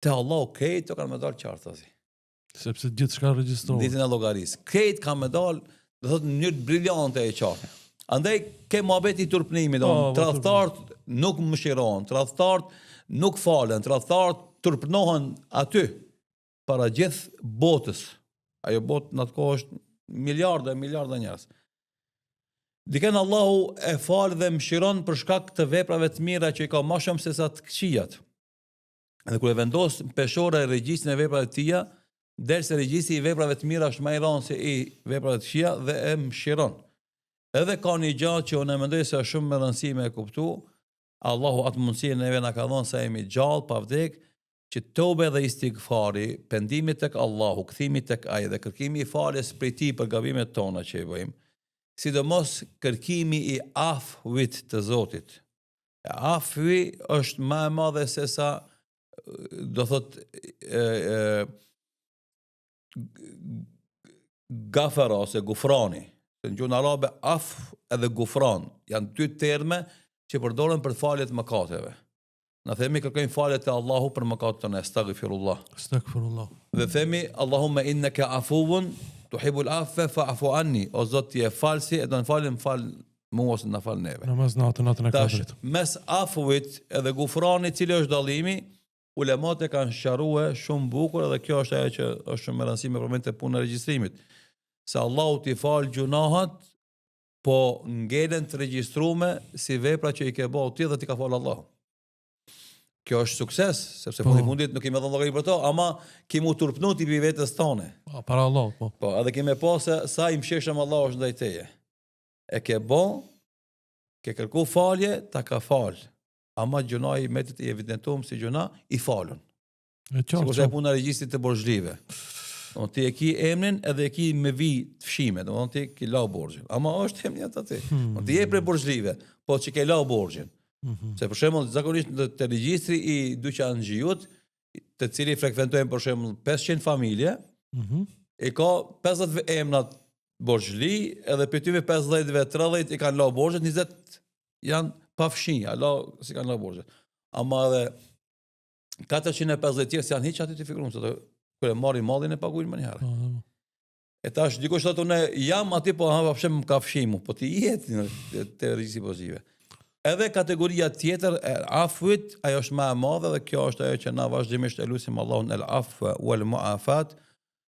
Te Allah këtë kanë me dalë qarta zi. Sepse gjithçka regjistrojnë. Ditën e llogarisë. Këtë kanë me dalë, do thotë në mënyrë brillante e qartë. Andaj ke mohabeti turpnimi, tradhtarët nuk mëshirohen, tradhtarët nuk falen, tradhtarët turpnohen aty para gjithë botës. Ajo botë në atë kohë është miliarda njerëz. Dikën Allahu e fal dhe mëshiron për shkak të veprave të mira që i ka më shumë se sa të këqijat. Edhe kur e vendos peshore regjistrin e veprave të tija, derisa regjistri i veprave të mira është më i rëndë se i veprave të këqija dhe e mëshiron. Edhe ka një gjallë që unë mendoj se është shumë me rëndësi me e kuptu, Allahu atë mundësi neve na ka dhënë sa jemi gjallë pa vdek, që tobe dhe istighfari, pendimi tek Allahu, kthimi tek Ai dhe kërkimi i faljes prej Tij për gabimet tona që i bëjmë, sidomos kërkimi i afwit të Zotit. Afwi është më e madhe se sa do thot gafara ose gufrani. Në gjuhën arabe af edhe gufran janë dy terme që përdoren për faljet e mëkateve. Na themi kërkojmë falje te Allahu për mëkatet tona, astaghfirullah. Astaghfirullah. Dhe themi Allahumma innaka afuwun tuhibbul afwa fa'fu anni. O Zot ti je falsi, e do të falem fal mua ose na fal neve. Namaz natën e Tash katërt. mes afwit edhe gufranit, cili është dallimi, ulemat e kanë sqaruar shumë bukur dhe kjo është ajo që është shumë e rëndësishme për momentin e punës e regjistrimit. Se Allahu t'i fal gjunahat, po ngelen të regjistrume si vepra që i ke bëu ti dhe ti ka fal Allahu. Kjo është sukses, sepse fundit nuk kemi dhënë llogari për to, ama kemi u turpnu ti për vetes tone. Para Allah, po. Po, edhe kemi pa se sa i mëshirshëm Allahu është ndaj teje. E ke bo, ke kërku falje, ta ka fal. ama gjunai metet i evidentuar si gjuna i falun. E qartë. Sikur se puna e regjistrit të borxhlive. Do ti e ki emrin edhe e ki me vi të fshime, do ti ke lau borxhin. Ama është emri aty. Do ti je për borxhlive, po që ke lau borxhin. Se për shembull zakonisht te regjistri i dyqanxhiut, të cili frekuentojnë për shembull 500 familje, e ka 50 emra borxhli, edhe për tyve 50-ve 30 i kanë lau borxhet, 20 janë pa fshi, si kanë lau borxhet. Ama edhe 450 tjerë janë hiç aty të figuruar, se kur e marrin mallin e paguajnë më një herë. E tash dikush thotë unë jam aty po ha pse më ka fshimu, po ti je te regjistri borxhive. Edhe kategoria tjetër e afwit, ajo është më e madhe dhe kjo është ajo që na vazhdimisht e lutim Allahun el afwa wal muafat,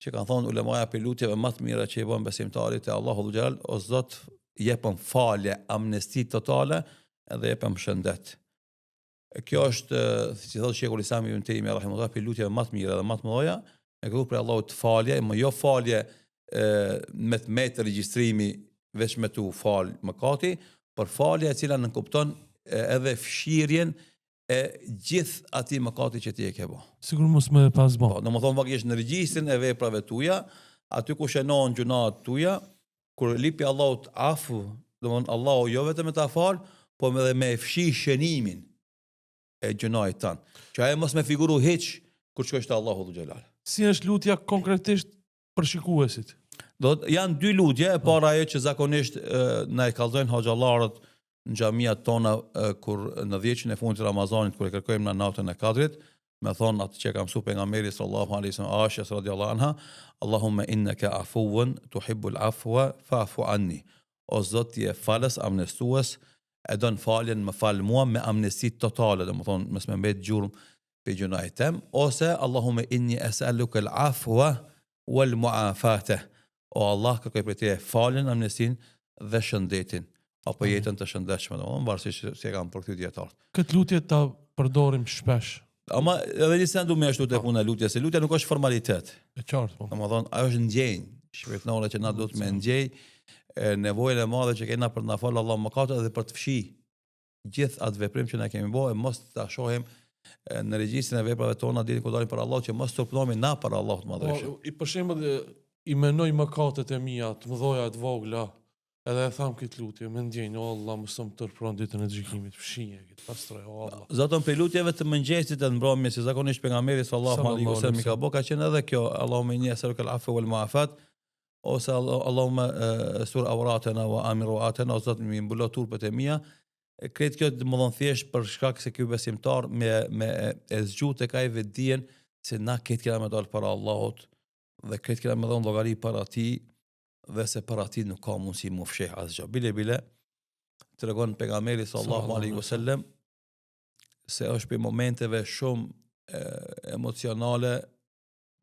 që kanë thonë ulemaja për lutjeve më të mira që i bën besimtarit te Allahu xhalal, o Zot jepëm falje, amnesti totale edhe jepëm shëndet. Kjo është, si thotë Sheikhul Islam Ibn Taymija rahimahullah, për lutjeve më të mira dhe më të mëdha, e kërkoj për Allahut falje, më jo falje me të metë regjistrimi veç me tu fal mëkati, për falje e cila nënkupton edhe fshirjen e gjithë atij mëkati që ti e ke bë. Sigur mos më pas bë. Po, domethënë vakisht në regjistrin e veprave tuaja, aty ku shënon gjunat tuaja, kur lipi Allahut afu, domethënë Allahu jo vetëm ta fal, po edhe me fshi shënimin e gjunait tan. Që ajo mos më figuru hiç kur shkosh te Allahu xhalal. Si është lutja konkretisht për shikuesit? Janë dy lutje, e para ajo që zakonisht na e kallzojnë hoxhallarët në xhamiat tona kur në 10 e fundit të Ramazanit kur e kërkojmë në natën e Kadrit, me thonë atë që ka mësuar pejgamberi sallallahu alaihi wasallam, Aisha radhiyallahu anha, Allahumma innaka afuwun tuhibbul afwa fa'fu anni. O Zot, ti je falës, amnestues, e don faljen, më fal mua me amnesti totale, domethënë mos më mbet gjurmë për gjunajt tem, ose Allahumma inni as'aluka al-afwa wal mu'afata. O Allah, kërkoj për te faljen, amnestin dhe shëndetin, apo jetën të shëndetshme, domethënë varësisht se kam për këtë dietar. Këtë lutje ta përdorim shpesh. Ama edhe disa ndu me ashtu të puna lutja, se lutja nuk është formalitet. E qartë, po. Domethënë ajo është ndjenjë, shpirtërore që na duhet me ndjej nevojën e madhe që kena për na fal Allah mëkatet dhe për të fshi gjithë atë veprim që na kemi bërë, mos ta shohim në regjistrin e veprave tona deri ku dalim për Allah, që mos turpnohemi na për Allahut të Madhërisht. I për shembull i menoj mëkatet e mia, të mëdha të vogla, edhe e tham këtë lutje, me ndjenjë, o Allah, mëso më tërpron ditën e gjykimit, fshinje këtë pastroj, o Allah. Zoton për lutjeve të mëngjesit e mbrëmjes, si zakonisht pejgamberi sallallahu alaihi wasallam ka bë, ka qenë edhe kjo, Allahumma inni as'aluka al-afwa wal mu'afat, ose Allahumma sur awratana wa amir ru'atana, o Zot më mbulo turpet e mia. Kretë kjo të më dhënë thjesht për shkak se kjo besimtar me e zgjut e ka i vetdijen se na këtë kena me dalë para Allahut dhe këtë kena me dhënë llogari para ti dhe se para ti nuk ka mundësi mu fsheh asgjë. Bile të regon pejgamberi sallallahu alaihi wasallam se është për momenteve shumë emocionale,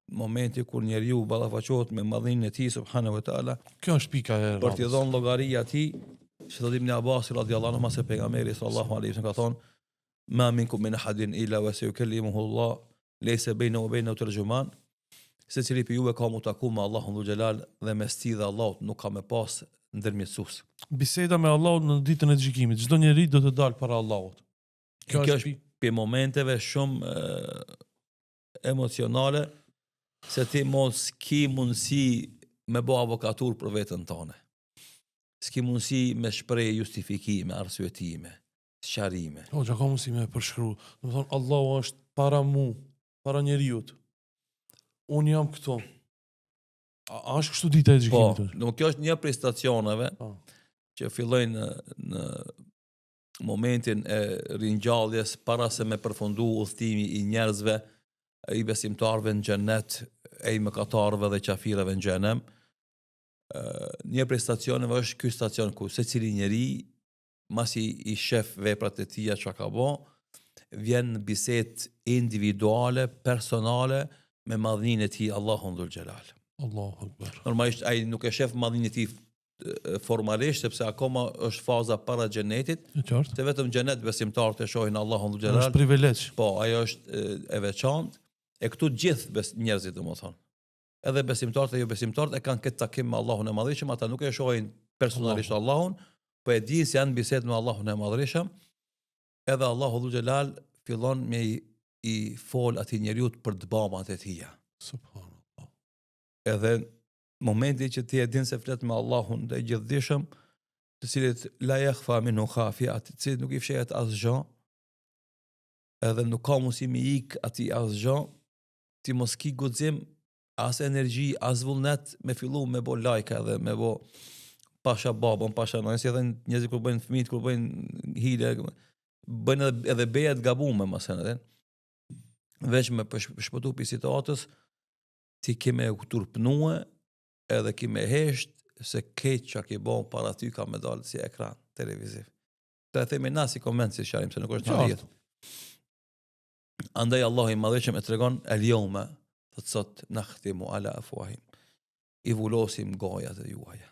momenti kur njeriu ballafaqohet me madhinë e tij subhanahu wa taala. Kjo është pika e për t'i dhënë llogari atij. Që të Ibn Abbas radhiyallahu anhu, se pejgamberi sallallahu alaihi wasallam ka thonë ma minkum min ahadin illa wa sayukallimuhu Allah laysa baynahu wa baynahu tarjuman. Se cili për juve ka mu taku me Allahun dhul xhelal dhe mes tij dhe Allahut nuk ka me pas ndërmjetësues. Biseda me Allahun në ditën e gjykimit, çdo njeri do të dalë para Allahut. Kjo është për momenteve shumë emocionale, se ti mos ki mundësi me bë avokatur për veten tënde. S'ki mundësi me shprej justifikime, arsyetime, sqarime. O, që ka mundësi me përshkru. Në më thonë, Allahu është para mu, para njeriut. Unë jam këto. A është kështu dita e gjykimit? Po, kjo është një prej stacioneve që fillojnë në momentin e ringjalljes para se me përfundu udhëtimi i njerëzve, i besimtarëve në xhenet, e i mëkatarëve dhe qafirëve në xhenem. Një prej stacioneve është ky stacion ku secili njeri masi i shef veprat e tija që ka bë, vjen në bisedë individuale, personale me madhninë e tij Allahun dhul xhelal. Allahu akbar. Normalisht ai nuk e shef madhninë e tij formalisht, sepse akoma është faza para xhenetit. Se vetëm xhenet besimtarët e shohin Allahun dhul xhelal. Është privilegj. Po, ajo është e veçantë. E këtu gjithë njerëzit domethënë. Edhe besimtarët e jo besimtarët e kanë këtë takim me Allahun e Madhërisëm, ata nuk e shohin personalisht Allahun, po e dinë se janë bisedë me Allahun e Madhërisëm. edhe Allahu Dhu Gjelal fillon me i fol ati njeriut për të babat e tia. Subhanallah. Edhe momenti që ti e din se flet me Allahun dhe gjithdishëm, të cilit la yakhfa minhu khafiat, të cilit nuk i fshehet asgjë, edhe nuk ka mundësi me ik ati asgjë, ti mos ki guxim as energji, as vullnet me fillu me bo lajka dhe me bo pasha babon, pasha nëjën, si edhe njerëzit kur bëjnë fëmijët, kur bëjnë hile, bëjnë edhe bejet gabume, mësën, veç me shpëtu për situatës, ti kime u turpnue, edhe kime hesht, se keq që ki bon para ty ka me dalë si ekran televiziv. Të e themi na si koment si sharim, se nuk është në rjetë. Andaj Allah i madheqëm e tregon el jome, të sot në khtimu ala afuahim. I vullosim gojat e juaja.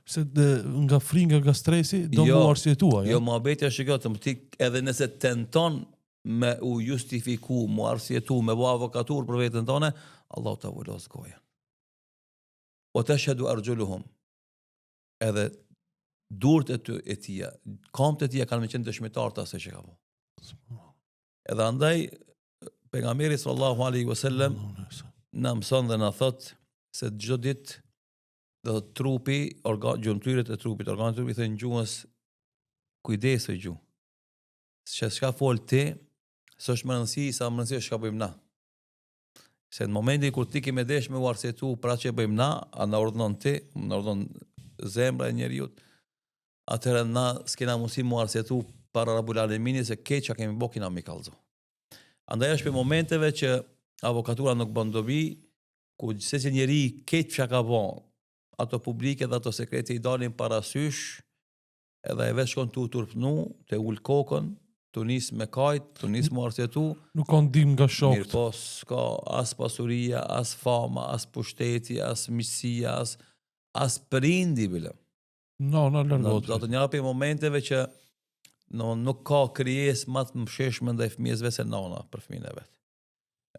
Se nga fringa, nga stresi, do mu arsjetua, ja? Jo, ma betja shikotëm, ti edhe nëse tenton me u justifiku, mu arsjetu, me bo avokatur për vetën tone, Allah të vullos goja. O të shhedu argjulluhum, edhe durët e tia, kamët e tia kanë me qenë dëshmitar të asë që ka po. Edhe andaj, pejgamberi sallallahu alaihi wasallam na mëson dhe na thot se çdo ditë do trupi, gjymtyrët e trupit, organet e trupit thënë gjuhës kujdes me gjuhë. Se çka fol ti, s'është më rëndësi sa më rëndësi është çka bëjmë na. Se në momentin kur ti ke me desh me u arsyetu për atë që bëjmë na, a na urdhënon ti, na urdhënon zemra e njeriu, atëherë na s'kena mundësi mu arsyetu para Rabbul Alaminit se keq çka kemi bërë kena mi kallëzu. Andaj është për momenteve që avokatura nuk bën dobi, ku sesi njeri keq çka ka bën, ato publike dhe ato sekrete i dalin parasysh, edhe e vetë shkon të u turpnu, të ul kokën, të nis me kajt, të nis mu arsjetu. Nuk ka ndim nga shokët. Mirë po, s'ka as pasuria, as fama, as pushteti, as miqësia, as prindi bile. No, lërgot. Do të njëra për momenteve që nuk ka krijes më të msheshme ndaj fëmijësve se nana për fëmijën e vet.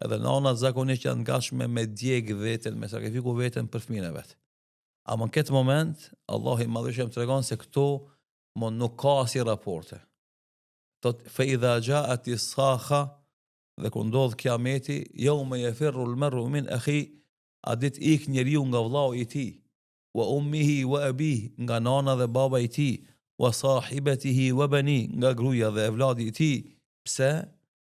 Edhe nanat zakonisht janë gatshme me djeg veten, me sakrifiku veten për fëmijën e vet. Ama në këtë moment, Allah i madhëshëm të regon se këto nuk ka si raporte. Thot, fe idha gjaat i sakha, dhe ku ndodh kiameti, jo me jefirru l'merru min akhi, a dit ik njeriu nga vllau i ti, wa ummihi wa abihi, nga nana dhe baba i ti, wa sahibatihi wa bani, nga gruaja dhe evladi i ti. Pse?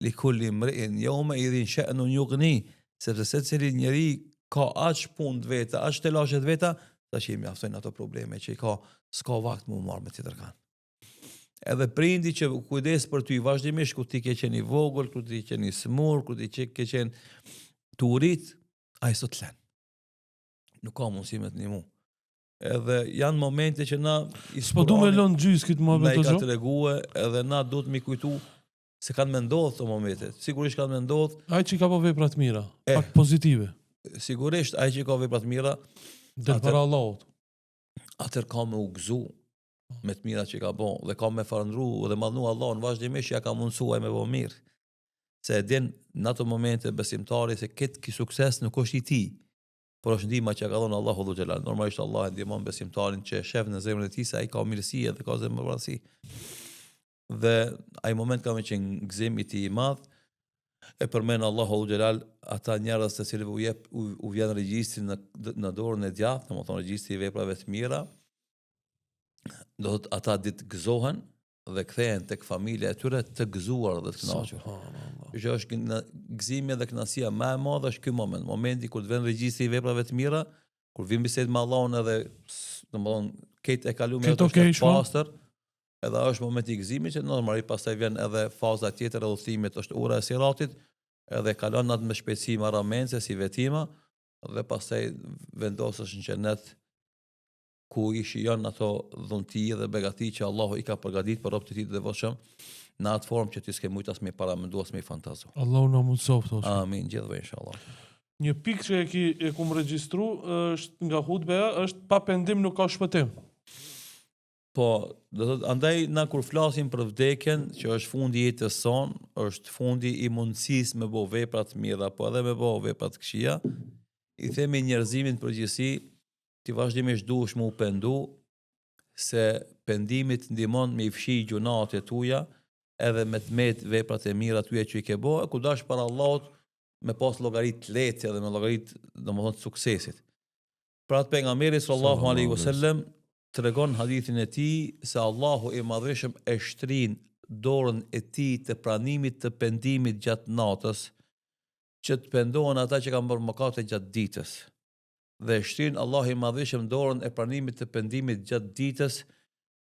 Li kulli mri'in, jo me idhin sha'nun yughni, sepse secili njeri ka aq punë veta, aq telashet veta, ta që i mjaftojnë ato probleme që i ka, s'ka vakt mu marrë me tjetër kanë. Edhe prindi që kujdes për ty vazhdimisht, ku ti ke qenë i vogël, ku ti ke qenë i smur, ku ti ke qenë të urit, a i sot len. Nuk ka mundësi me të një mu. Edhe janë momente që na i s'po du me lënë gjys këtë më na i ka të regue, edhe na du të mi kujtu se kanë me ndodhë të momentet. Sigurisht kanë me ndodhë. Ai që ka po veprat mira, pak pozitive. Sigurisht, ai që ka veprat mira, Del para Allahut. Atër ka me u gëzu me të mira që ka bon, dhe ka me farëndru dhe madhnu Allah në vazhdimisht ja ka mundësuaj me bo mirë. Se e din në ato momente besimtari se këtë ki sukses nuk është i ti, por është ndihma që ka dhonë Allahu Dhu Gjelal. Normalisht Allah e ndihmon besimtarin që e shef në zemrën e tij se ai ka mirësi dhe ka zemrësi. Dhe ai moment ka me qenë gëzim i tij i madh. E përmen Allahu Dhu Gjelal ata njerëz të cilëve u vjen regjistri në dorën e djathtë, domethënë regjistri i veprave të mira, do të ata ditë gëzohen dhe kthehen tek familja e tyre të gëzuar dhe të kënaqur. Që është gëzimi dhe kënaqësia më e madhe është ky moment, momenti kur të vjen regjistri i veprave të mira, kur vjen bisedë me Allahun edhe domethënë këtë e kaluam ato të pastër. Edhe është momenti i gëzimit që normalisht pastaj vjen edhe faza tjetër e udhëtimit, është ura e siratit, edhe kalon atë me shpejtësi marramense si vetima dhe pastaj vendosesh në xhenet ku i shijon ato dhunti dhe begati që Allahu i ka përgatitur për robët e tij të devotshëm në atë formë që ti s'ke mujt as me paramendu as me fantazu. Allahu na mundsoft. Amin, gjithve inshallah. Një pikë që e kum regjistru është nga hutbeja, është pa pendim nuk ka shpëtim. Po, do të andaj na kur flasim për vdekjen, që është fundi i jetës son, është fundi i mundësisë me bo vepra të mira, po edhe me bo vepra të këqija, i themi njerëzimin përgjithësi, ti vazhdimisht duhesh me u pendu, se pendimit ndihmon me i fshi gjunat e tuja, edhe me të met veprat e mira tyje që i ke bo, ku dash para Allahut me pas llogarit të lehtë edhe me llogarit domethënë të suksesit. Pra atë pejgamberi sallallahu alaihi wasallam tregon hadithin e tij se Allahu i Madhëshëm e shtrin dorën e tij të pranimit të pendimit gjatë natës, që të pendohen ata që kanë bërë mëkate gjatë ditës. Dhe shtrin Allahu i Madhëshëm dorën e pranimit të pendimit gjatë ditës,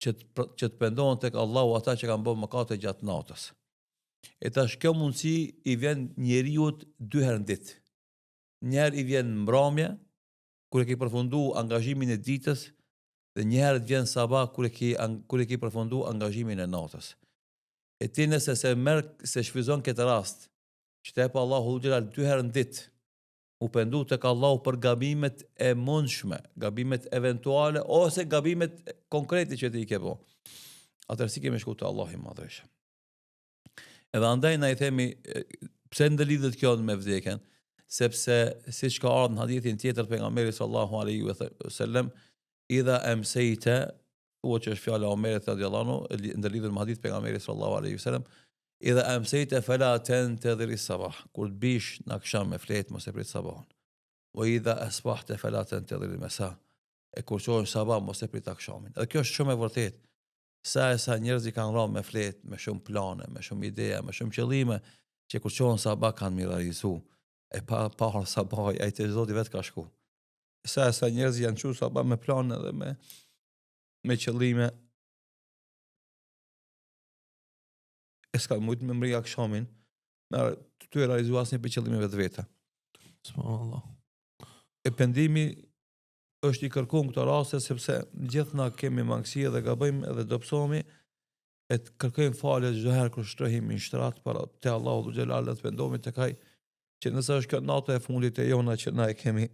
që të pendohen tek Allahu ata që kanë bërë mëkate gjatë natës. E tash kjo mundësi i vjen njeriut 2 herë në ditë. Njëherë i vjen mbrëmje, kur e ke përfundu angazhimin e ditës, dhe njëherë të vjen sabah kur e ke përfundu angazhimin e natës. E ti nëse se shfryzon këtë rast, që të epë Allahu xhelal 2 herë në ditë, u pendu tek Allahu për gabimet e mundshme, gabimet eventuale ose gabimet konkrete që ti i ke bo. Atëherë si kemi shku te Allahu i Madhëshëm. Edhe andaj na i themi pse ndëlidhet kjo me vdekjen, sepse siç ka ardhur në hadithin tjetër pejgamberit sallallahu alaihi wasallam, idha amsayta, u që është fjala e Omerit radhiyallahu anhu, ndëlidhet me hadith pejgamberit sallallahu alaihi wasallam, idha amsayta fala tantadhir as-sabah, kur të bish në akşam me flet mos e prit sabahun. Wa idha asbahta fala tantadhir al-masa, e kur qohesh sabah mos e prit akşamin. Dhe kjo është shumë e vërtetë. Sa njerëz i kanë rënë me flet, me shumë plane, me shumë ideja, me shumë qëllime, që kur qohen sabah kanë mirarizu. E pa sabah, ai te Zoti vetë ka shku. Sa njerëz janë çu sabah me plane dhe me qëllime, e s'ka mujt me mri akşamin, me ty e realizu asnjë për qëllimeve të veta. Subhanallah. E pendimi është i kërkuar në këto raste sepse gjithë na kemi mangësi dhe gabojmë edhe dobësohemi, e të kërkojmë falje çdo herë kur shtrohemi në shtrat para te Allahu xhelal dhe të pendohemi tek ai, që nëse është kjo nata e fundit e jona që na e kemi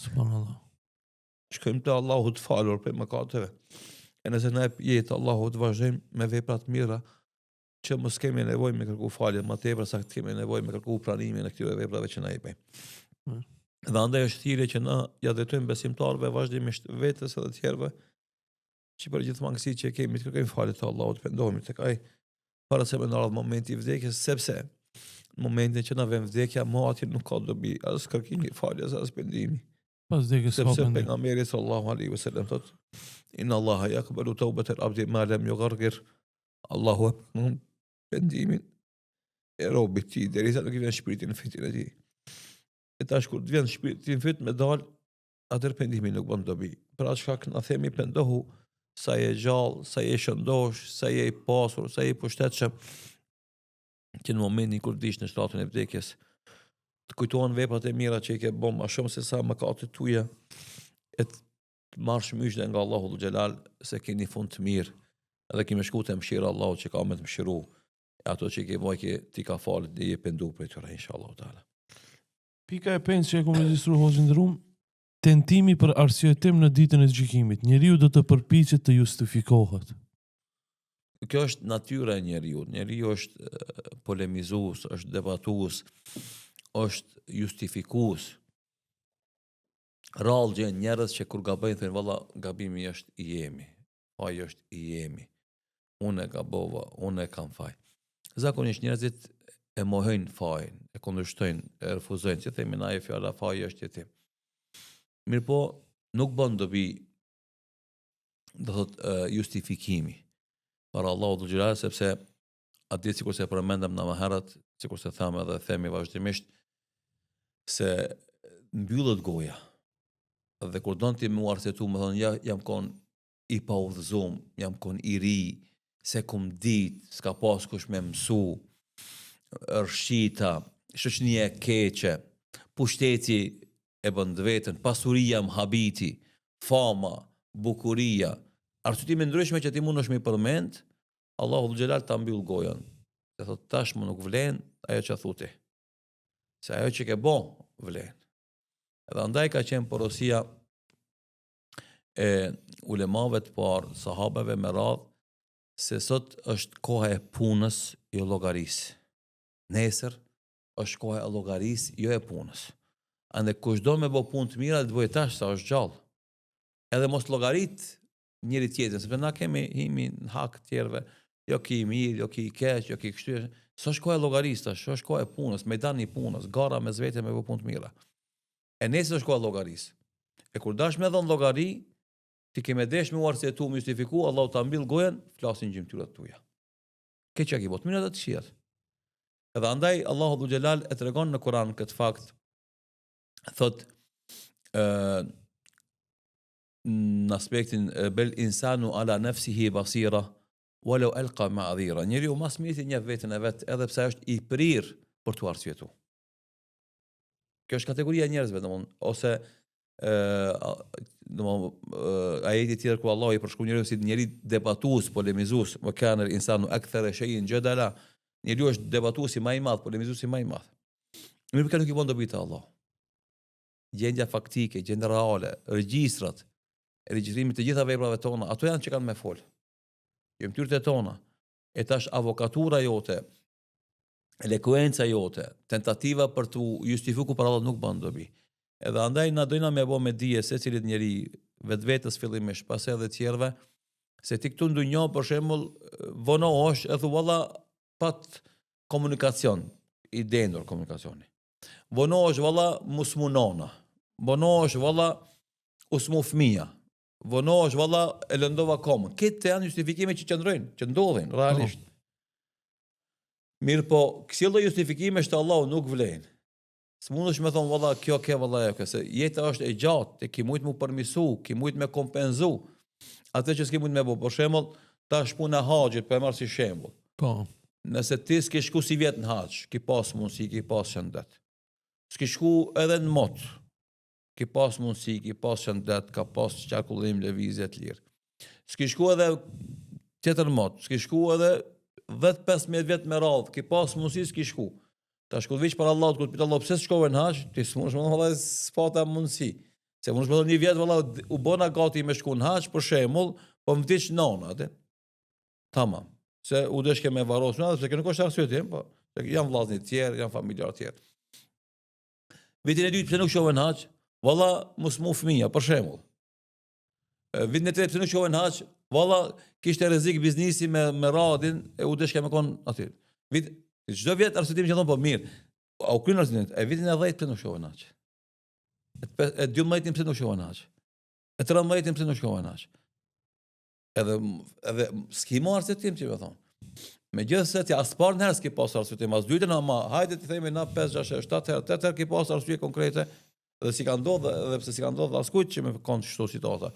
Subhanallah. shkojmë te Allahu të falur për mëkateve. E nëse na jetë Allahu të vazhdojmë me vepra të mira, që mos kemi nevojë me kërku falje, më tepër sa kemi nevojë me kërku pranimin e këtyre veprave që na i bëjmë. Dhe andaj është thirrje që na ja drejtojmë besimtarëve vazhdimisht vetes edhe të tjerëve, që për gjithë mangësitë që kemi të kërkojmë falje te Allahu, të pendohemi tek ai para se me ndodh momenti i vdekjes, sepse në momentin që na vjen vdekja, më aty nuk ka dobi as kërkimi faljes as pendimi. Pas vdekjes ka Sepse pendim. pejgamberi sallallahu alaihi wasallam thotë: Inna Allaha yaqbalu tawbata al-abdi ma lam yughargir. Allahu pendimin e robit ti, derisa nuk i vjen shpiriti në fitin e tij. E tash kur të vjen shpiriti në fit me dal, atëherë pendimi nuk bën dobi. Për atë shkak na themi pendohu sa je gjallë, sa je shëndosh, sa je i pasur, sa je i pushtetshëm, që në momentin kur dish në shtatën e vdekjes, të kujtohen veprat e mira që i ke bën më shumë se sa mëkatet tuaja, e të marrësh myshën nga Allahu xhelal se keni fund të mirë, edhe kemi shku te mëshira Allahu që ka me të mëshiru, ato që ke vojke ti ka falit dhe je pendu për e tëra, inshallah ta'ala. Pika e 5 që e kom regjistru hoxhë ndërum, tentimi për arsyetim në ditën e gjykimit. Njeriu do të përpiqet të justifikohet. Kjo është natyra e njeriu. Njeriu është polemizues, është debatues, është justifikues. Rallë gjën njerëz që kur gabojnë thënë valla gabimi është i jemi. Faji është i jemi. Unë e gabova, unë e kam faj. Zakonisht njerëzit e mohojnë fajin, e kundërshtojnë, e refuzojnë, që themi na e fjala faji është jetim. Mirë po, nuk bën dobi, do thot justifikimi para Allahu të xhelal, sepse atë ditë sikur se përmendëm në më herët, sikur se thamë edhe themi vazhdimisht, se mbyllet goja. Dhe kur don ti më arsetu, më thonë, ja, jam kon i pa udhëzum, jam kon i ri, se kum dit, s'ka pas kush me mësu, rshita, shoqënia e keqe, pushteti e bën vetën, pasuria më habiti, fama, bukuria, arsyetime ndryshme që ti mundesh me përmend, Allahu xhelal ta mbyll gojën. Se thot tashmë nuk vlen ajo që thuti. Se ajo që ke bë vlen. Edhe andaj ka qenë porosia e ulemave të parë, sahabeve me radhë, se sot është koha e punës, jo llogarisë. Nesër është koha e llogarisë, jo e punës. Ande kush do me bë punë të mira, të bëjë tash sa është gjallë. Edhe mos llogarit njëri tjetrin, sepse na himi në hak të tjerëve, jo ki i mirë, jo ki i keq, jo ki i kështu. S'është koha e llogarisë tash, është koha e punës, majdani i punës, gara me vetë me punë të mira. E nesër është koha e llogarisë. E kur dash me dhon llogari, ti ke me desh me u arsyetu, me justifiku, Allahu ta mbill gojen, flasin gjymtyrët tuaja. Ke çka ki bot, mirë atë të shihet. Edhe andaj Allahu Dhu Xhelal e tregon në Kur'an këtë fakt. Thot në aspektin bel insanu ala nafsihi basira walau alqa ma'dhira. Njeriu mas miri një veten e vet edhe pse është i prir për t'u arsyetu. Kjo është kategoria e njerëzve, domthon, ose ajeti tjetër ku Allah i përshkruan njeriu si njeri debatues, polemizues, wa kana al-insanu akthara shay'in jadala. Njeriu është debatuesi më i madh, polemizuesi më i madh. Mirë, nuk i bën dobi te Allah. Gjendja faktike, gjendja reale, regjistrat, regjistrimi të gjitha veprave tona, ato janë që kanë me fol. Gjymtyrët tona, e tash avokatura jote, elekuenca jote, tentativa për të justifikuar për Allah nuk bën dobi. Edhe andaj na dojna me bë me dije secilit njeri vetvetes fillimisht, pas edhe të tjerëve, se ti këtu ndonjë për shembull vonohesh e thu valla pat komunikacion, i dendur komunikacioni. Vonohesh valla musmunona. Vonohesh valla usmu fëmia. Vonohesh valla e lëndova komën. Këto janë justifikime që qëndrojnë, që ndodhin realisht. Mirë po, kësilla justifikime është Allahu nuk vlen. S'mundesh me thonë valla kjo ke valla ajo, se jeta është e gjatë, ti ki mujt më përmisu, ki mujt me kompenzu. Atë që s'ki mujt me bë, për shembull, tash puna e haxhit, për marr si shembull. Po. Nëse ti s'ke shku si vjet në haxh, ki pas mundsi, ki pas shëndet. S'ke shku edhe në mot, ki pas mundsi, ki pas shëndet, ka pas qarkullim lëvizje të lirë. S'ke shku edhe tjetër mot, s'ke shku edhe 10-15 vjet me radhë, ki pas mundsi, s'ke shku. Ta shku veç për Allah, kur pyet Allah pse s'shkove në haxh, ti s'mundesh më thonë valla s'pata mundsi. Se mundesh më thonë një vjet valla u bona gati me shku në haxh për shembull, po më vdiq nona atë. Tamam. Se u desh ke me varros më, sepse kjo nuk është arsye tim, po janë vllaznë të tjerë, janë familjarë të tjerë. Vitin e dytë pse nuk shkove në haxh? Valla mos mu fëmia, për shembull. Vitin e tretë pse nuk shkove në haxh? Valla kishte rrezik biznesi me radin e u desh ke me kon aty. Çdo vjet arsyetimi që thon po mirë. Au kryen arsyetimin. E vitin e 10 pse nuk shkove në haxh? E 12 pse nuk shkove në haxh? E 13 pse nuk shkove në haxh? Edhe s'ki mo arsyetim që me thonë. Megjithëse ti as parë herë s'ki pas arsyetim, as dytën ama hajde ti themi na 5, 6, 7 herë, 8 herë ki pas arsye konkrete, dhe si ka ndodhur, edhe pse si ka ndodhur askujt që me kon çështo situata.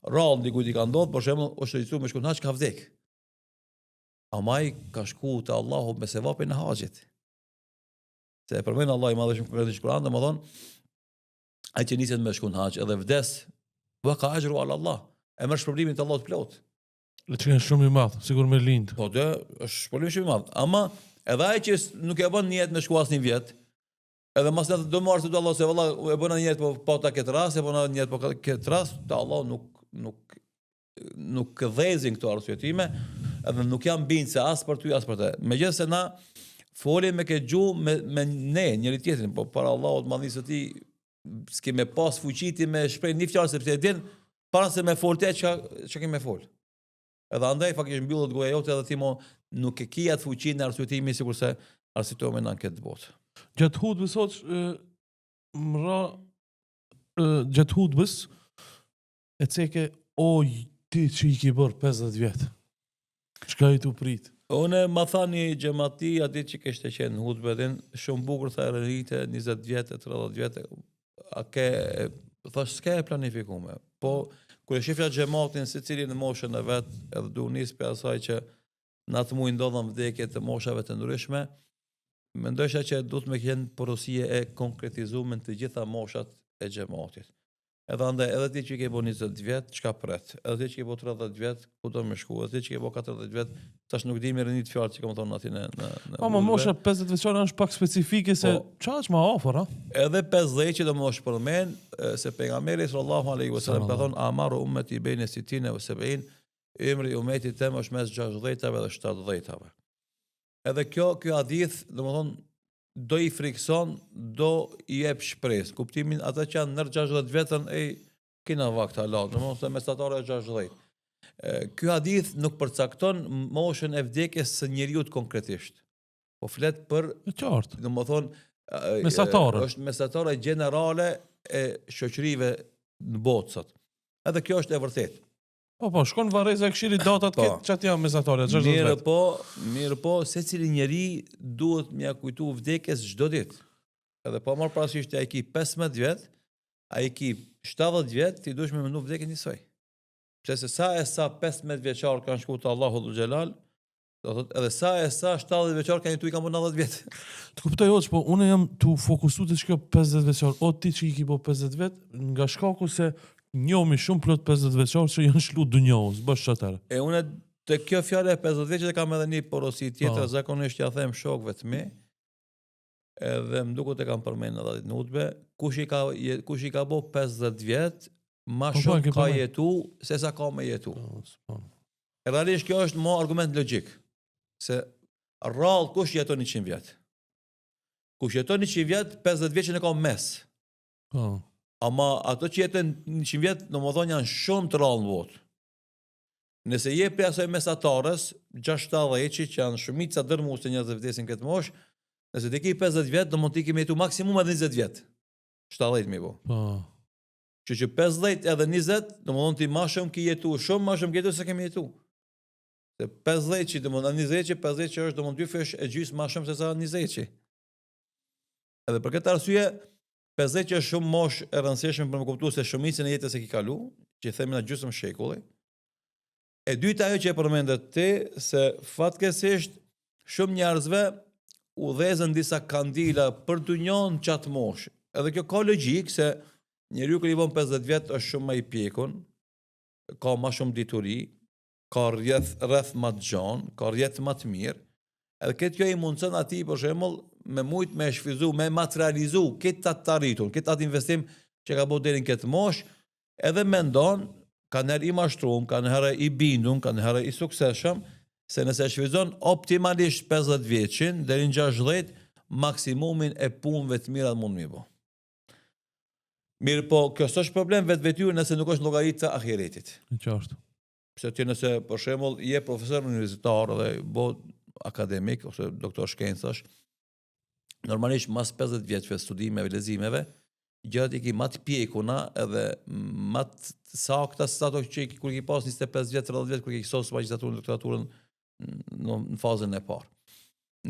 Rall dikujt i ka ndodhur, për shembull, është shqetësuar me shku në haxh ka vdek. Amai ka shku te Allahu me sevapin e haxhit. Se e përmend Allah i madhëshëm në Kur'an, domethënë ai që niset me shku në haxh edhe vdes, wa ka ajru ala Allah. E merr shpërblimin te Allahu të plot. Le të jenë shumë i madh, sigur me lind. Po dhe është shpërblim shumë i madh. Ama edhe ai që nuk e bën niyet me shku asnjë vjet, edhe mas natë do marrë se do Allah se valla e bëna një jetë po ta këtë rast, e bëna një jetë po këtë rast, te Allah nuk dhezin këto arsyetime, edhe nuk janë bindë se as për ty as për te. Megjithëse na folim me këtë gjuhë me ne njëri tjetrin, po para Allahut madhnisë së ti s'ke me pas fuqiti me shpreh një fjalë sepse e din para se me fol te çka ke me fol. Edhe andaj faktikisht mbyllet goja jote edhe ti mo nuk e ke atë fuqinë e arsyetimi sikurse arsyetohemi në këtë botë. Gjatë hutbës sot gjatë hutbës e ceke o ti që i ki bërë 50 vjetë. Çka i tu prit? Unë ma thani xhamati aty që kishte qenë hutbë din shumë bukur tha rrite 20 vjetë, 30 vjetë. A ke thash s'ke planifikuar. Po kur e shifja xhamatin secili në moshën e vet, edhe du nis për asaj që në atë muaj ndodhen vdekje të moshave të ndryshme, mendojsha që duhet me kenë porosie e konkretizuar të gjitha moshat e xhamatit. Edhe andaj edhe ti që ke bo 20 vjet, çka pret? Edhe ti që ke bo 30 vjet, ku do me shku? Edhe ti që ke bo 40 vjet, tash nuk di mirë një fjalë që kam thonë aty në Po më mosha 50 vjeçare është pak specifike se çfarë është më afër, a? Edhe 50 që do më shpërmend se pejgamberi sallallahu alaihi wasallam ka thonë amaru ummati baina 60 wa 70, emri ummetit tem është mes 60-tave dhe 70-tave. Edhe kjo hadith, domethënë do i frikson, do i jep shpresë. Kuptimin ata që janë nër 60 vjetën kena vakt halal, domethënë se mesatare 60. Ky hadith nuk përcakton moshën e vdekjes së njeriut konkretisht. Po flet për, E qartë. domethënë, Mesatare. është mesatare generale e shoqërive në botë sot. Edhe kjo është e vërtetë. Po, shkon varreza e këshillit datat Po. çat janë mesatare, 60 Mirë vet. mirë po, secili njeri duhet m'ia kujtu vdekjes çdo ditë. Edhe po marr parasysh ai ki 15 vjet, ai ki 70 vjet, ti duhesh me mendu vdekjen njësoj. Pse se sa 15 vjeçar kanë shkuar te Allahu dhul Xhelal, do thotë edhe sa 70 vjeçar kanë jetuar i kanë bërë 90 vjet. Të kuptoj hoç, po unë jam tu fokusu te çka 50 vjeçar. O ti që i ki po 50 vet, nga shkaku se njohemi shumë plot 50 vjeçar që janë shlu dunjos, bash çatare. E unë te kjo fjalë e 50 vjeçit kam edhe një porosi tjetër, Po. zakonisht ja them shokëve të mi. Edhe më duket e kam përmendur edhe në hutbe, kush i ka bë 50 vjet, më Po, shumë ke ka përmend. jetu se sa ka me jetu. Po. Realisht kjo është mo argument logjik. Se rrallë kush jeton 100 vjet. Kush jeton 100 vjet, 50 vjeçën e ka mes. Po. Ama ato që jeton 100 vjet, domethënë janë shumë të rrallë në botë. Nëse je prej asaj mesatarës, 60 që janë shumica dërmuese të njerëzve vdesin këtë moshë, nëse ti ke 50 vjet, do mund ti kemi jetu maksimum edhe 20 vjet. 70 mi bo. Po. Që 50 edhe 20, do mund ti ma shumë ki jetu, shumë ma shumë ki jetu se kemi jetu. Se 50 që do mund 20 që 50 që është do mund 2 fesh e gjysë ma shumë se sa 20 që. Edhe për këtë arsye, 50 që është shumë mosh e rëndësishme për me kuptu se shumicën e jetës e ki kalu, që i themi na gjysmë shekulli. E dyta ajo që e përmendet ti, se fatkesisht shumë njerëzve udhëzën disa kandila për dunjon qatë mosh. Edhe kjo ka logjik se njeriu kur i von 50 vjet është shumë më i pjekun, ka më shumë dituri, ka rreth më të gjon, ka rreth më të mirë. Edhe këtë kjo i mundson atij për shembull me mujt me shfryzu, me materializu këtë të arritur, këtë atë investim që ka bërë deri në këtë moshë, edhe mendon, kanë herë i mashtruar, kanë herë i bindur, kanë herë i suksesshëm, se nëse shfryzon optimalisht 50 vjeçin deri në 60, maksimumin e punëve të mira mund mi bë. Mirë po, kjo s'është problem vetvetiur nëse nuk është llogaritë të ahiretit. E qartë. Pse ti nëse për shembull je profesor universitar dhe bo akademik ose doktor shkencash, normalisht mas 50 vjeçve studimeve, leximeve, gjërat i ki më të pjekuna edhe më të sakta se ato që kur i pas 25 vjet, 30 vjet kur i sos magjistraturën, doktoraturën në fazën e parë.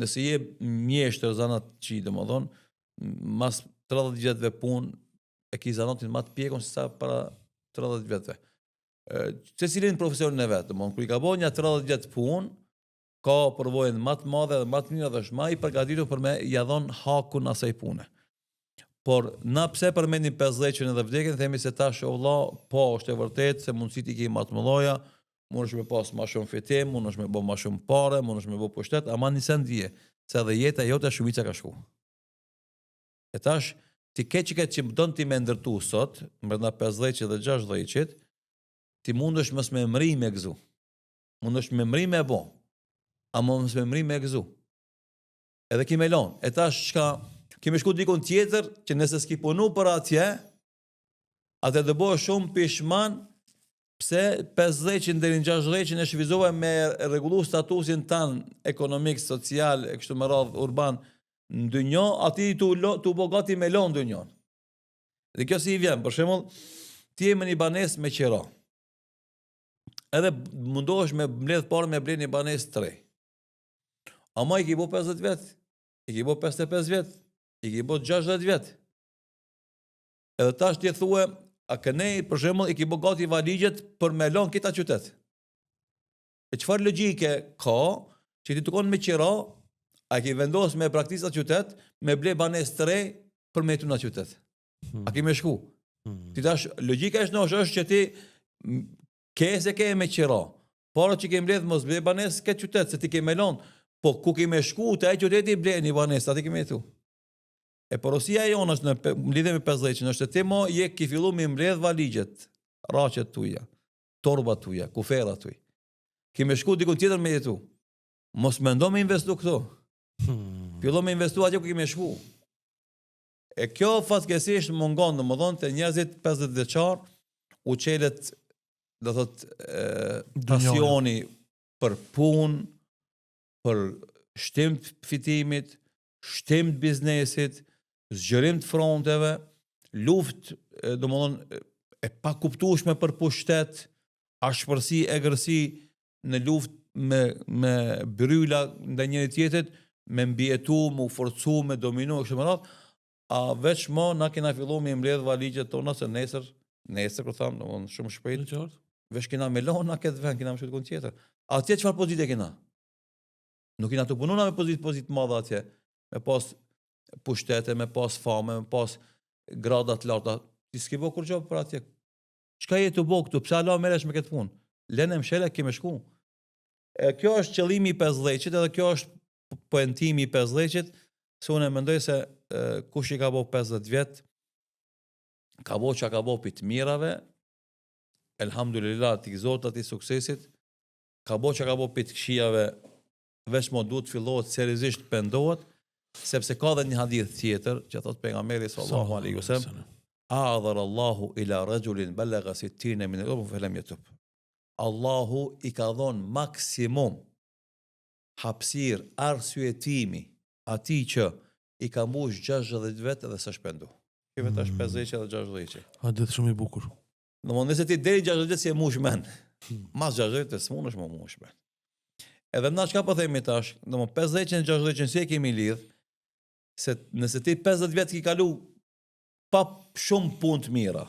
Nëse je mjeshtër zanat që domethën, mas 30 vjetëve punë e ki zanatin më të pjekun se sa para 30 vjetëve. Secilin profesionin e vet, domethën kur i ka bën një 30 vjet punë, ka përvojën më të madhe dhe më të mirë dhe është më i përgatitur për me ja dhon hakun asaj pune. Por na pse përmendim 50-ën edhe vdekjen, themi se tash o vëlla, po është e vërtetë se mundësitë i ke më të mëdha, mundesh me pas më shumë fitim, mundesh me bë më shumë parë, mundesh me bë pushtet, ama nisi ndije se edhe jeta jote shumica ka shku. E tash ti ke që don ti me ndërtu sot, brenda 50 dhe 60, ti mundesh mos me mri me gëzu. Mundesh me mri me bë. Ama mos me mri me gëzu. Edhe ki me lon. E tash çka kemi shku dikon tjetër që nëse s'ki punu për atje, atë të bëhe shumë pishman pse 50 deri në 60 e shfryzove me rregullu statusin tan ekonomik, social, e kështu me radhë urban në dynjo, ati tu bogati me lon dynjon. Dhe kjo si i vjen, për shembull, ti je me një banes me qira. Edhe mundohesh me mbledh parë me ble një banes 3. Ama i ki bo 50 vjet, i ki bo 55 vjet, i ki bo 60 vjet. Edhe tash ti thue, a kënej, për shembull, i ki bo gati valigjet për me lon këta qytet. E çfarë logjike ka që ti tukon me qira, a ki vendos me praktisat qytet, me ble banes 3 për me jetu në qytet. A ki me shku. Ti tash, logjika është që ti ke se ke me qira. Para që ke mbledh mos ble banes këtë qytet, se ti ke me lon. Po ku ke me shku, të e qyteti ble një banes, ati ke me jetu. E porosia jonë është në lidhje me 50, është ti mo je ki fillu me mbledh valigjet, raqet tuja, torbat tuja, kuferat tuj. Ki me shku dikun tjetër me jetu. Mos me ndo me investu këto. Fillo me investu atje ku ki me shku. E kjo fatkesisht mungon, në më dhonë të njerëzit 50 vjeçar u qelet do thot pasioni për punë, për shtim të fitimit, shtim të biznesit, zgjerim të fronteve, luftë, domethënë e pa kuptueshme për pushtet, ashpërsi, egërsi në luftë me bryla ndaj njëri tjetrit, me mbietu, me u forcu, me dominu kështu me radhë, a veç më na kena filluar me mbledh valigjet tona se nesër kur tham, domethënë shumë shpejt, veç kena me lona këtë vend, kena më shkruaj tjetër. Atje çfarë pozitë kena? Nuk kena të pununa me pozitë madhe atje, me pas pushtete, me pas fame, me pas grada të larta. Ti s'ke bë kur gjë për atje. Çka je të bë këtu? Pse Allah merresh me këtë punë? Lënë mshela kemë shku. Kjo është qëllimi i 50-qit, edhe kjo është poentimi i 50-qit, se unë mendoj se kush i ka bë 50 vjet, ka bë çka ka bë pi të mirave, elhamdulillah ti Zotit i suksesit, ka bë çka ka bë pi të këqijave, veç mo duhet fillohet seriozisht pendohet, sepse ka dhe një hadith tjetër që thot pejgamberi sallallahu alaihi wasallam, a'adhar Allahu ila rajulin balagha 60 min al-umr falam yatub. Allahu i ka dhon maksimum hapësir arsyetimi atij që i ka mbush 60 vjet edhe s'është pendu. Kjo vetë është 50 edhe 60. Hadith shumë i bukur. Domthonë nëse ti deri 60 vjet si e mush men, mas 60 vjet s'mundesh më mush men. Edhe na çka po themi tash, domthonë 50 e 60 si e kemi lidh, se nëse ti 50 vjet ki kalu pa shumë punë të mira.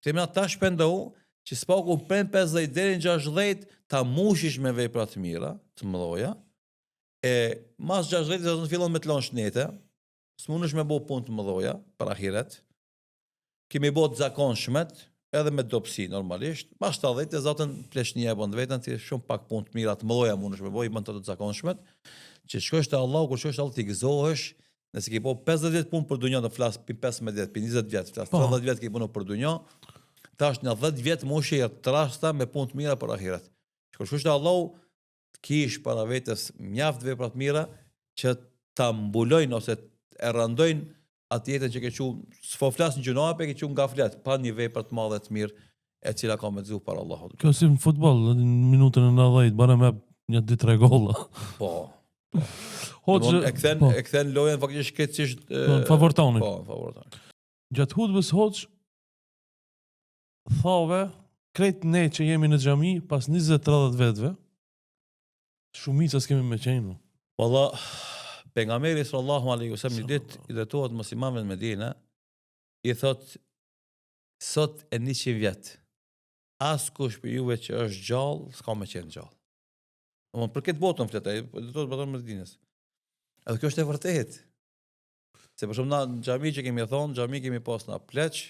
Themi na tash pendohu që s'paku pren 50 deri në 60 ta mushish me vepra të mira, të mëdha. E mas 60 do të fillon me të lënë shnete, s'mundesh me bë punë të mëdha për ahiret. Kemi bë të zakonshmet, edhe me dobësi normalisht. Mas 70 e zotën pleshnia e bën vetën, ti shumë pak punë të mira të mëdha mundesh me bëj, bën të zakonshmet. Që shkosh te Allahu, kur shkosh te Allahu ti gëzohesh, nëse ke bë 50 vjet punë për dunjë, do flas pi 15 vjet, pi 20 vjet, flas 30 vjet ke punë për dunjë. Tash në 10 vjet moshë të rasta me punë të mira për ahiret. Kur shkosh te Allahu, kish para vetes mjaft vepra të mira që ta mbulojnë ose e rrandojnë atë jetën që ke qenë, s'po flas në gjuna, pe ke qenë gaflet, pa një vepër të madhe të mirë e cila ka me të zu para Allahut. Kjo si në futboll, në minutën e 90 bëra me një 2-3 golla. Po. Hoxhë E kthen lojën faktikisht keqësisht favor tonin. Po, favor tonin. Gjatë hutbës hoxh thove, krejt ne që jemi në xhami pas 20-30 vetëve, shumica s'kemi me qenë. Valla, pejgamberi sallallahu alaihi wasallam një ditë i drejtohet muslimanëve në Medinë, i thot sot e 100 vjet. Askush për juve që është gjallë, s'ka me qenë gjallë. Domthonë për këtë botën fletaj, do të botën Medinës. Edhe kjo është e vërtetë. Se për shumë na në xhami që kemi thonë, xhami kemi pas na pleq,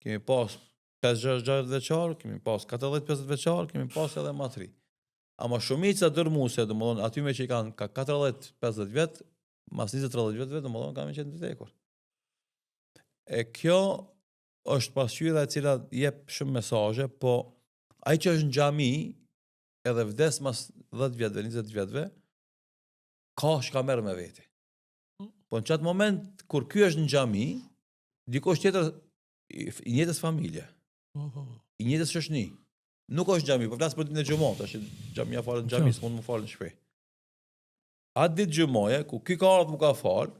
kemi pas 5-6 vjeçar, kemi pas 40-50 vjeçar, kemi pas edhe më të ri. Ama shumica dërmuese, domethënë aty me që i kanë ka 40-50 vjet, mas 20-30 vjetëve, domethënë kanë qenë të vdekur. E kjo është pasqyra e cila jep shumë mesazhe, po ai që është në xhami edhe vdes mas 10 vjetëve, 20 vjetëve, ka shka merr me veti. Po në çat moment kur ky është në xhami, dikush tjetër i njëjtës familje, i njëjtës shoqëni. Nuk është xhami, po flas për ditën e xhumos, tash xhamia falën në xhami, s'mund të falën në shtëpi. Atë ditë xhumoje, ku ky ka ardhur më ka fal,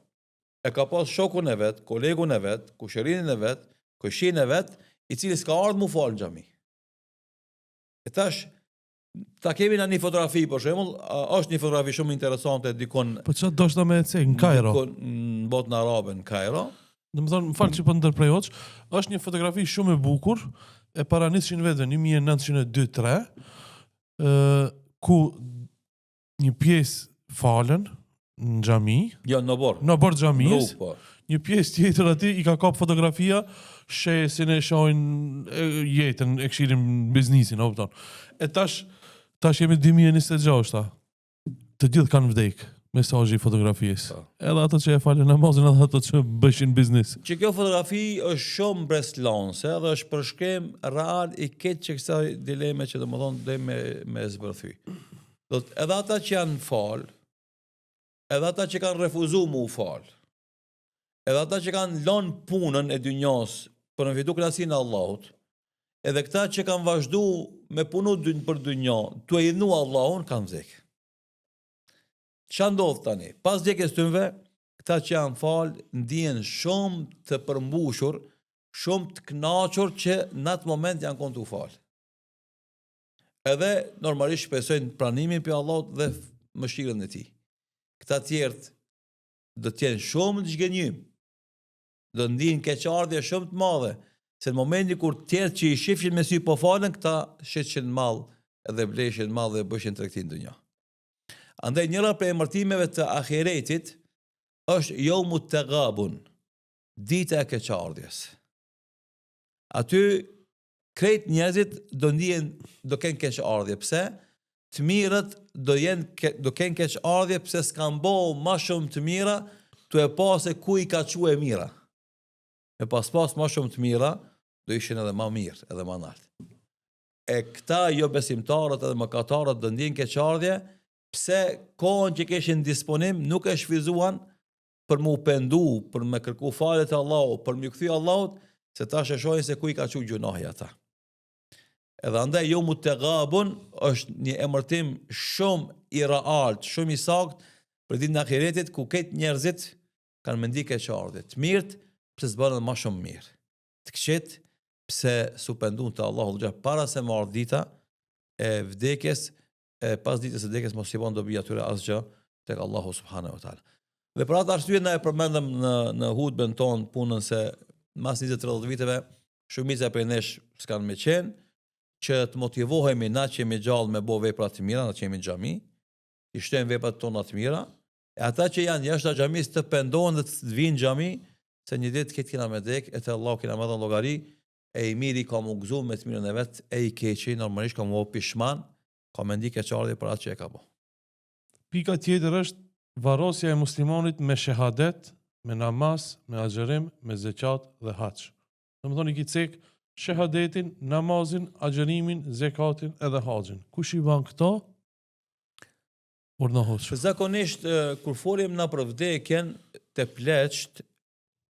e ka pas shokun e vet, kolegun e vet, kushërinin e vet, kushin e vet, i cili s'ka ardhur më fal në xhami. E tash ta kemi në një fotografi, për shembull, është një fotografi shumë interesante dikon. Po çfarë doshta me ecë në Kairo? Në botën arabe në Kairo. Domethënë, më fal që po ndërprej hoç, është një fotografi shumë e bukur e para 100 vetëve, 1902-3, ku një pjesë falen në xhami, Jo, në bord xhamis, po. një pjesë tjetër aty i ka kap fotografia, shesin e shohin jetën e këshirin biznisin, o kupton. E tash jemi 2026, të gjithë kanë vdek. Mesazhi i fotografisë. Edhe ato që e falën namazin, edhe ato që bëshin biznes. Që kjo fotografi është shumë breslonse dhe është përshkrim real i keq që kësaj dileme që domethënë dhe me zbërthy. Do të edhe ata që janë fal, edhe ata që kanë refuzuar mu fal, edhe ata që kanë lënë punën e dynjos për në fitu knasinë e Allahut, Edhe këta që kanë vazhdu me punu për dynja, tu e idhnu Allahun, kanë vdek. Qa ndodh tani? Pas vdekjes tyre, këta që janë falë, ndihen shumë të përmbushur, shumë të kënaqur që në atë moment janë konë të falë. Edhe normalisht shpresojnë pranimin për Allahut dhe mëshirën e tij. Këta tjerët do të jenë shumë të zgjenjym, do ndihen keqardhje shumë të madhe, se në momentin kur tjerët që i shifshin me sy po falen, këta sheshin mall edhe bleshin mall dhe bëshin tregti në dunja. Andaj njëra prej emërtimeve të ahiretit është yawmut tagabun, dita e keqardhjes. Aty krejt njerëzit do kenë keqardhje. Pse? Të mirët do kenë keqardhje pse s'kan bo ma shumë të mira, tu e pa se ku i ka quë e mira. Me pas ma shumë të mira, do ishin edhe ma mirë, edhe ma nartë. E këta jo besimtarët edhe mëkatarët do ndjen keqardhje, pse kohën që keshin disponim nuk e shfizuan për mu pendu, për me kërku falet e Allahut, për me kthy Allahut, se ta shëshojnë se ku i ka quë gjunahi ata. Edhe andaj yawmut tagabun është një emërtim shumë i realt, shumë i sakt për ditën e ahiretit ku këtë njerëzit kanë mendi keqardhje. Të mirët pse s'bënë më shumë mirë. Të këqit pse su pendun te Allahu xha para se më ardh dita e vdekjes, pas ditës së vdekjes mos i bën dobi atyre asgjë tek Allahu subhanahu wa taala. Dhe për atë arsye na e përmendëm në hutben ton punën se mas 20-30 viteve shumica prej nesh s'kan me qenë, që të motivohemi na që jemi gjallë me bo vepra të mira, na që jemi në xhami, i shtojmë veprat tona të mira, e ata që janë jashtë xhamisë të pendohen dhe të vinë në xhami, se një ditë këtë kena me dek, e të Allah kena me dhënë llogari, e i miri ka më gëzu me të mirën e vetë, e i keqi normalisht ka më pishman, ka me ndi keqardhje për atë që e ka bo. Pika tjetër është varrosja e muslimanit me shahadet, me namaz, me agjerim, me zeqat dhe haç. Domethënë i kicek shahadetin, namazin, agjerimin, zekatin edhe haxhin. Kush i ban këto? Urnohosh. Zakonisht kur folim na për vdekjen të pleqt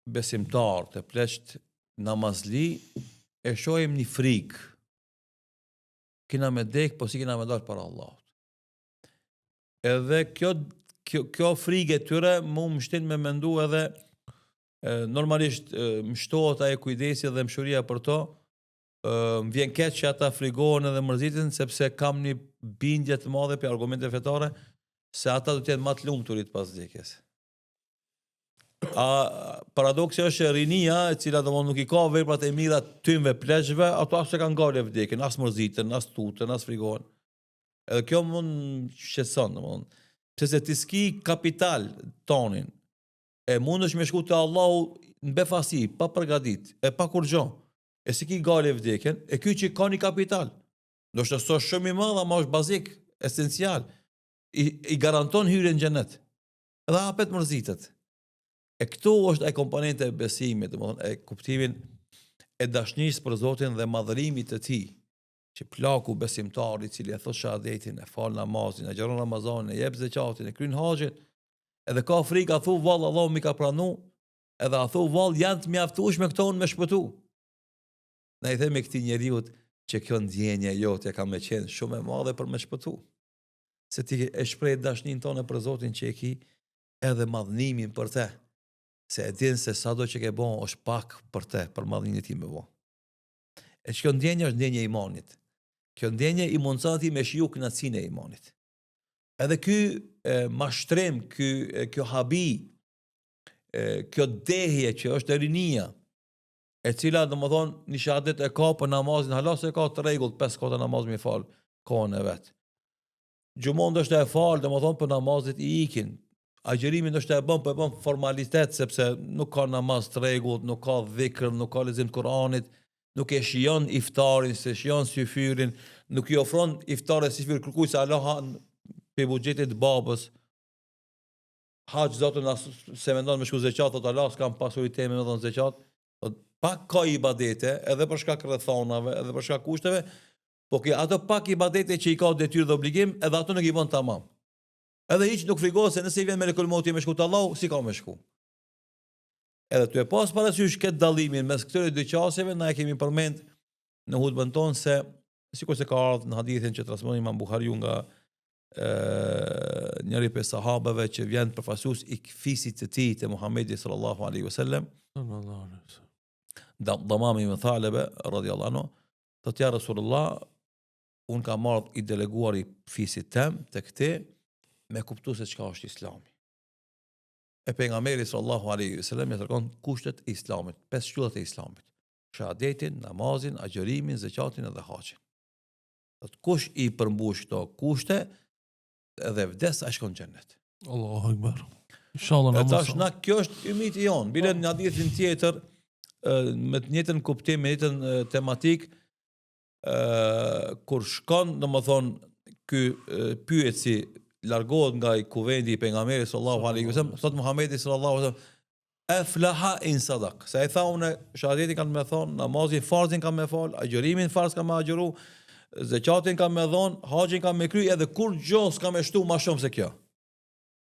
besimtar, të pleqt namazli, e shohim një frikë. Kina me dek, po si kina me dalë para Allahut. Edhe kjo frikë e tyre mu më shtin me mendu edhe normalisht më shtohet ajo kujdesi dhe mshuria për to, më vjen keq që ata frigohen edhe mërziten, sepse kam një bindje të madhe për argumente fetare, se ata do të jenë më të lumturit pas vdekjes. Paradoksi është rinia, e cila domosdoshmë nuk i ka veprat e mira tymve pleqve, ato as e kanë ngale vdekjen, as mërziten, as tuten, as frigohen. Edhe kjo mund shqetëson, domosdoshmë. Pse ti s'ki kapital tonin, e mund është me shku të Allahu në befasi, pa përgadit, e pa kur gjo, e si ki gale vdekjen, e ky që ka një kapital, do shtë so shumë i madha, ma është bazik, esencial, i garanton hyrjen në xhenet, edhe hapet mërzitet. E këtu është e komponente e besimit, e kuptimin e dashnisë për Zotin dhe madhërimit të tij, që plaku besimtari, cili e thot shahadetin, e fal namazin, e xheron Ramazanin, e jep zekatin, e kryen haxhin, edhe ka frikë, a thu vallë Allahu mi ka pranu, edhe a thu vallë janë të mjaftueshme këto unë me shpëtu. Ne i themi këtij njeriut që kjo ndjenja jote ka me qenë shumë e madhe për me shpëtu. Se ti e shpreh dashnin tonë për Zotin që e ki, edhe madhnimin për te. Se e din se sado që ke bon është pak për te, për madhnin e ti me bon. E që kjo ndjenja është ndjenja imanit. Kjo ndjenja i mundësat ti me shiju kënaqësinë e imanit. Edhe ky mashtrim, kjo habi, kjo dehje që është rinia, e cila domethënë një shahadet e ka për namazin, halas e ka të rregullt 5 kohë namaz me fal kohën e vet. Gjumon do është e fal, domethënë për namazit i ikin. Agjerimin do është e bën, po e bën formalitet sepse nuk ka namaz të rregullt, nuk ka dhikr, nuk ka lexim të Kuranit, nuk e shijon iftarin, se shijon syfyrin, nuk i ofron iftarin si syfyr kërkuj se Allah pe buxhetit babës. Haç zotën se mendon me shku zeqat, thot Allah s'kam pasuri teme me dhon zeqat. Pak ka ibadete, edhe për shkak rrethonave, edhe për shkak kushteve, po që ato pak ibadete që i ka detyrë dhe obligim, edhe ato nuk i bën tamam. Edhe hiç nuk frigohet se nëse i vjen melekul mauti me shku te Allahu, si ka me shku. Edhe tu e pas parasysh këtë dallimin mes këtyre dy qasjeve, na e kemi përmend në hutbën tonë se sikur se ka ardhur në hadithin që transmeton Imam Buhariu nga njëri prej sahabeve që vjen përfaqësues i fisit të tij te Muhamedi sallallahu alaihi wasallam, Sallallahu alaihi wasallam. Damam ibn Thalaba radhiyallahu anhu, thotë ja Rasulullah, unë kam marrë i deleguar i fisit tem të këti me kuptu se çka është Islami. E pejgamberi sallallahu alaihi wasallam ja tregon kushtet e Islamit, 5 shtyllët e Islamit: shahadetin, namazin, agjërimin, zakatin dhe haxhin. Thotë kush i përmbush këto kushte edhe vdes ai shkon në xhennet. Allahu Akbar. Inshallah E na tash mos. na kjo është ymiti jon. Bile në hadithin tjetër me të njëjtën kuptim, me të njëjtën tematik, kur shkon, domethënë ky pyetësi largohet nga i kuvendi i pejgamberit sallallahu alaihi wasallam, thot Muhamedi sallallahu alaihi wasallam aflaha in sadaq. Sa i tha unë shahadetin kanë me thon, namazin farzin kanë me fal, agjërimin farz kanë me agjëru, zakatin kanë me dhon, haxhin kanë me kry, edhe kur gjë s'ka me shtu më shumë se kjo.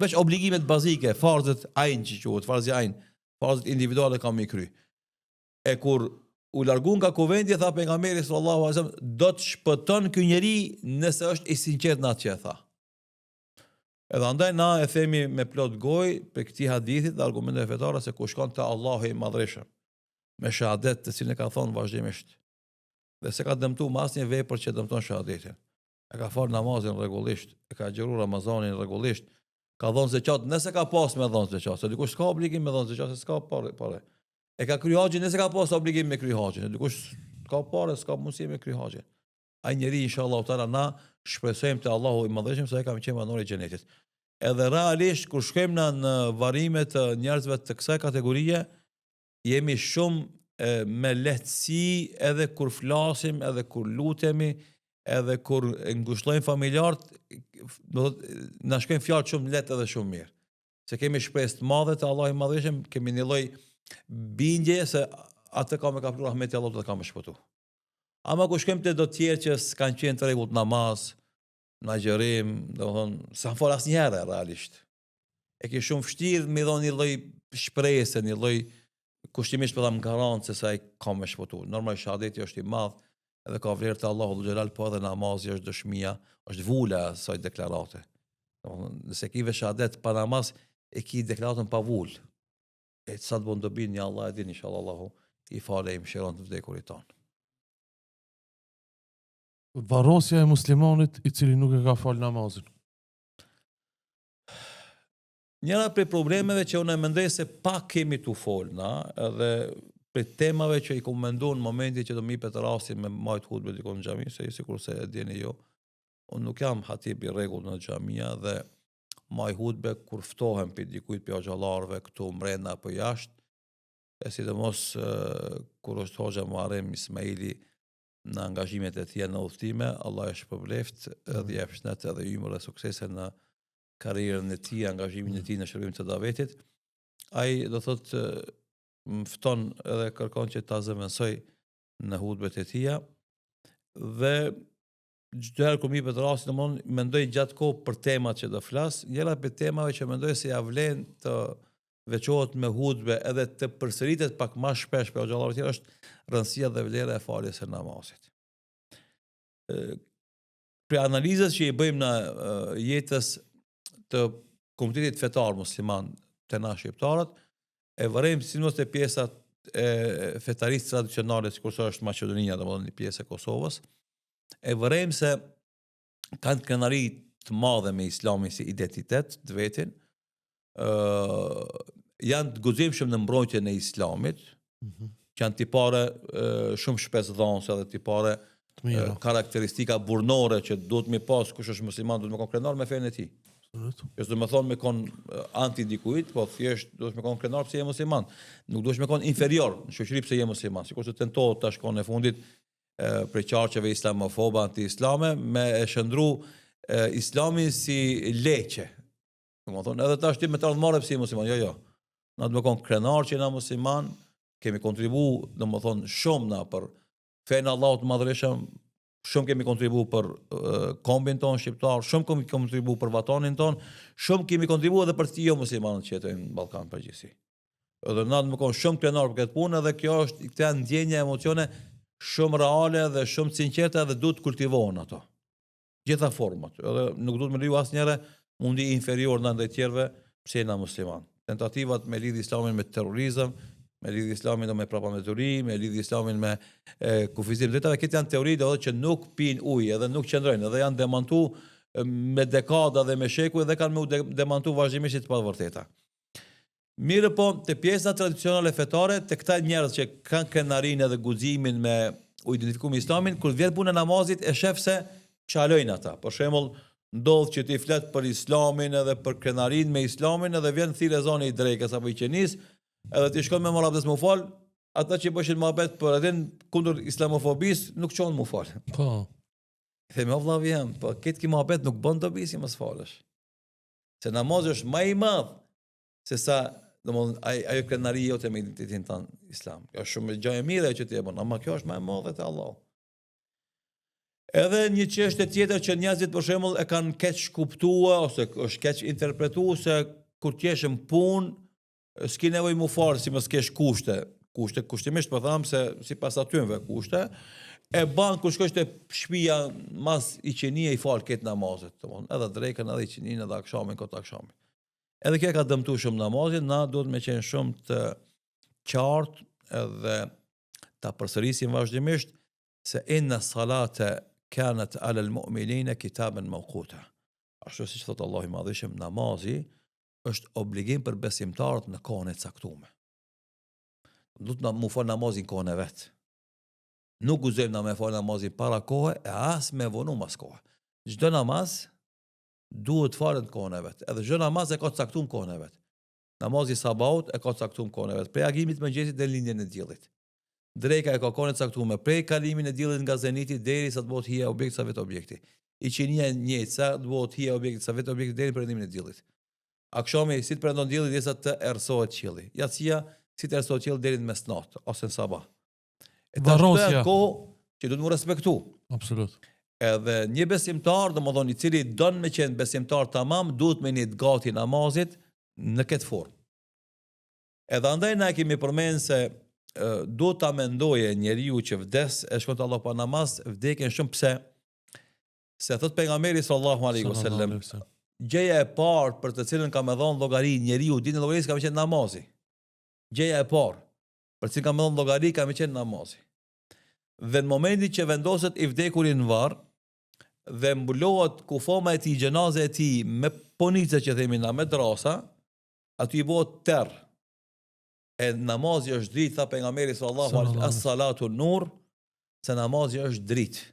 Veç obligimet bazike, farzet ain që quhet, farzi ain, farzet individuale kanë me kry. E kur u largun nga kuvendi, tha pejgamberi sallallahu alaihi wasallam, do të shpëton ky njeri nëse është i sinqert në atë që e tha. Edhe andaj na e themi me plot gojë për këtij hadithit dhe argumenteve fetare se ku shkon te Allahu i Madhreshëm me shahadet të cilën e ka thonë vazhdimisht. Dhe se ka dëmtu mas një vepër që dëmton shahadetin. E ka fal namazin rregullisht, e ka xhiru Ramazanin rregullisht, ka dhënë zeqat, nëse ka pas me dhënë zeqat, se dikush s'ka obligim me dhënë zeqat, se s'ka parë. E ka kry haxhin, nëse ka pas obligim me kry haxhin, se dikush s'ka parë, s'ka mundësi me kry haxhin. Ai njeri inshallah taala na shpresojmë te Allahu i Madhreshëm se ai ka qenë banor i xhenetit. Edhe realisht kur shkojmë në varime të njerëzve të kësaj kategorie, jemi shumë me lehtësi edhe kur flasim, edhe kur lutemi, edhe kur ngushtojmë familjarët, do të na shkojnë fjalë shumë lehtë edhe shumë mirë. Se kemi shpresë të madhe te Allahu i Madhreshëm, kemi një lloj bindje se atë ka me kapur rahmeti Allahut dhe ka me shpëtu. Ama ku shkojmë te do të tjerë që s'kanë qenë të rregullt namaz, në agjërim, domethënë s'kan fol asnjëherë realisht. E ke shumë vështirë me dhënë një lloj shpresë, një lloj kushtimisht për ta garantë se sa ai ka me shpëtu. Normal shahadeti është i madh edhe ka vlerë te Allahu xhelal, po edhe namazi është dëshmia, është vula e asaj deklarate. Domethënë nëse ke shahadet pa namaz, e ke deklaratën pa vulë. E sa të bon dobi një Allah e din, inshallah Allahu i falë i mëshiron të vdekurit tonë. Varrosja e muslimanit i cili nuk e ka fal namazin. Njëra prej problemeve që unë mendoj se pak kemi tu fol na, edhe prej temave që i komenduar në momentin që do mi pet rastin me majt hutbe dikon në xhami, se sikur se e dini jo, unë nuk jam hatib i rregull në xhamia dhe maj hutbe kur ftohem për dikujt për xhallarëve këtu mbrenda apo jashtë, e sidomos kur është hoxha Muharrem Ismaili në angazhimet e tij në udhëtime, Allah e shpërbleft dhe jep shëndet edhe ymër dhe suksese në karrierën e tij, angazhimin e tij në shërbim të davetit. Ai do thotë më fton edhe kërkon që ta zëvendësoj në hutbet e tija dhe çdo herë kur mi për rastin domthon mendoj gjatë kohë për temat që do flas, njëra prej temave që mendoj se ja vlen të veçohet me hutbe edhe të përsëritet pak më shpesh për xhallarët tjerë është rëndësia dhe vlera e faljes së namazit. Për analizës që i bëjmë në jetës të komunitetit fetar musliman të na shqiptarët, e vërejmë sidomos te pjesat e fetarisë tradicionale, sikurse është Maqedonia, domethënë një pjesë e Kosovës, e vërejmë se kanë krenari të madhe me islamin si identitet të vetin, janë të guximshëm në mbrojtjen e islamit, që janë tipare shumë shpesh dhënëse edhe tipare karakteristika burnore që duhet mi pas kush është musliman, duhet me kon krenar me fenë e tij. Që do të thonë me kon anti dikujt, po thjesht duhet me kon krenar pse je musliman. Nuk duhet me kon inferior në shoqëri pse je musliman. Sikurse tentohet tash kohën e fundit për qarqeve islamofobe, anti-islame me e shëndru islamin si leqe. Domethënë edhe tash ti me të ardhmarrë pse je musliman. Jo. Na do të kon krenar që na musliman, kemi kontribu, domethënë shumë na për fenë Allahut të Madhreshëm, shumë kemi kontribu për kombin ton shqiptar, shumë kemi kontribu për vatanin ton, shumë kemi kontribu edhe për ti jo muslimanët që jetojnë në Ballkan përgjithësi. Edhe na do të kon shumë krenar për këtë punë, edhe kjo është këtë ndjenja, emocione shumë reale dhe shumë sinqerte dhe duhet kultivohen ato. Gjitha format. Edhe nuk duhet me liu asnjëre mundi inferior ndaj tjerëve pse jena musliman. Tentativat me lidh islamin me terrorizëm, me lidh islamin me propaganduri, me lidh islamin me kufizim. Këto janë teori që nuk pin ujë edhe nuk qëndrojnë, edhe janë demantu me dekada dhe me shekuj dhe kanë me demantu vazhdimisht të pavërteta. Mirë po, të pjesa tradicionale fetare, të këta njerëz që kanë krenarin edhe guximin me u identifiku me islamin, kur vjen puna namazit e shef se çalojnë ata. Për shembull, ndodh që ti flet për islamin edhe për krenarin me islamin edhe vjen thirrë zoni i drekës apo i qenis, edhe ti shkon me morabdes më fal, ata që bëshin mohabet për atë kundër islamofobis nuk çon më fal. Po. Themi o vllavi jam, po këtë ki mohabet nuk bën dobi si mos falësh. Se namazi është më i madh se sa domthon ajo krenaria jote me identitetin tan islam. Kjo është shumë gjë e mirë që ti e bën, ama kjo është më e madhe te Allahu. Edhe një çështje tjetër që njerëzit për shembull e kanë keq kuptuar ose është keq interpretuar se kur ti je në punë s'ke nevojë më fal si mos kesh kushte. Kushtimisht po them se sipas atyve kushte e ban kur shkosh te shtëpia mas i qenia i fal këtë namazet, domthon edhe drekën edhe i qenin edhe akshamin kot akshamin. Edhe kjo ka dëmtuar shumë namazin, na duhet me qenë shumë të qartë edhe ta përsërisim vazhdimisht se inna salata kanat ala al-mu'minina kitaban mawquta. Ashtu siç thot Allahu i Madhëshëm, namazi është obligim për besimtarët në kohën e caktuar. Duhet na mu fal namazin kohën e vet. Nuk guxojmë na me fal namazin para kohë e as me vonu mas kohë. Çdo namaz duhet falet kohën e vet. Edhe çdo namaz e ka caktuar kohën e vet. Namazi sabahut e ka caktuar kohën e vet. Prej agimit mëngjesit deri lindjen e diellit. Dreka e ka kohën e caktuar prej kalimin e diellit nga zeniti derisa të bëhet hija objekt sa vet objekti. I qinia njëjtë sa të bëhet hija objekt sa vet objekti deri në perëndimin e diellit. Akşami si të perëndon dielli derisa të errësohet qielli. Yatsia si të errësohet qielli deri në mesnatë ose në sabah. Varrosja. Kohë që duhet mu respektu. Absolut. Edhe një besimtar, domethënë i cili don me qenë besimtar tamam, duhet me një gati namazit në këtë formë. Edhe andaj na kemi përmenë se duhet ta mendoje njeriu që vdes e shkon te Allah pa namaz, vdekjen shumë pse se thot pejgamberi sallallahu alaihi wasallam, gjëja e parë për të cilën ka më dhënë llogari njeriu ditën e llogarisë ka më qenë namazi. Gjëja e parë për të cilën ka më dhënë llogari ka më qenë namazi. Dhe në momentin që vendoset i vdekuri në varr dhe mbulohet kufoma e tij, gjenaze e tij me ponice që themi na me drasa, aty i bëhet terr. E namazi është dritë, tha pejgamberi sallallahu alaihi wasallam, as-salatu nur, se namazi është dritë.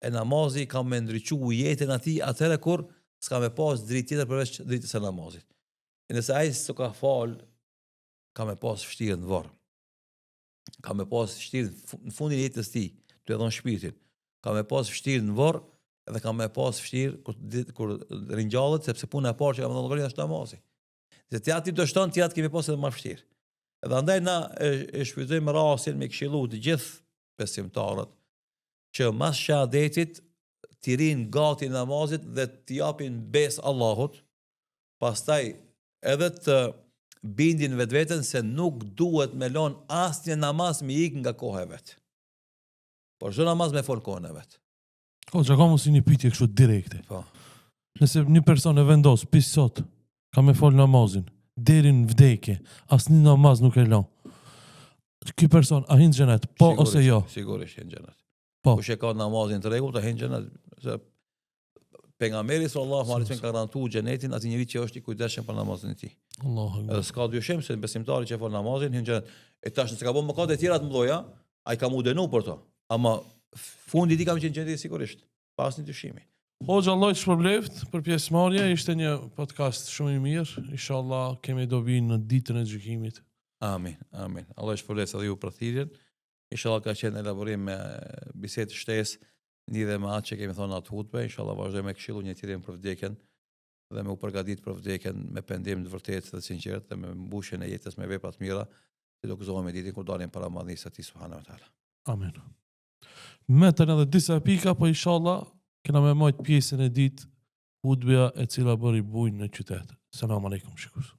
E namazi ka me ndriçu jetën atij atëherë kur s'ka me pas dritë tjetër përveç dritës së namazit. E nëse ai s'u ka fal, ka me pas vështirë në varr. Ka me pas vështirë në fundin e jetës tij, të e dhon shpirtin. Ka me pas vështirë në varr dhe ka me pas vështirë kur ringjallet, sepse puna e parë që ka më dhënë llogarinë është namazi. Se ti aty do shton, ti atë kemi pas edhe më vështirë. Edhe andaj na e shfrytëzojmë rastin me këshillu të gjithë besimtarët që mas shahadetit t'i rinë gati namazit dhe t'i japin besë Allahut, pastaj edhe të bindin vetveten se nuk duhet me lon asnjë namaz me ik nga koha e vet. Por çdo namaz me fol kohën e vet. O, që ka mos një pyetje kështu direkte. Po. Nëse një person e vendos, pis sot, ka me fol namazin, deri në vdekje, asnjë namaz nuk e lën. Ky person a hin xhenet, po Sigurisht, ose jo? Sigurisht hin xhenet. Po. Kush e ka namazin të rregullt, hin xhenet. Se pejgamberi sallallahu alaihi wasallam ka garantuar xhenetin atij njeriu që është i kujdesshëm për namazin e tij. Allahu Edhe akbar. s'ka dyshim se besimtari që fol namazin hin xhenet. E tash nëse ka bën mëkate të tjera të mëdha, ai ka mu dënu për to. Ama fundi i tij ka qenë xheneti sigurisht, pa asnjë dyshimi. Hoxha Allah të shpërbleft për pjesëmarrje, ishte një podcast shumë i mirë. Inshallah kemi dobi në ditën e gjykimit. Amin, amin. Allah e shpërblet edhe ju për thirrjen. Inshallah ka qenë elaborim me bisedë shtesë lidhe me atë që kemi thonë atë hutbe. Inshallah vazhdojmë me këshillu një tjetrin për vdekjen dhe me u përgatit për vdekjen me pendim të vërtetë dhe sinqert dhe me mbushjen e jetës me vepra të mira, që do gëzohemi ditën kur dalim para madhnisë së Tij subhanahu wa taala. Amin. Metën edhe disa pika, po inshallah kena me majtë pjesën e ditë hutbeja e cila bëri bujnë në qytet. Selam aleikum, shikues.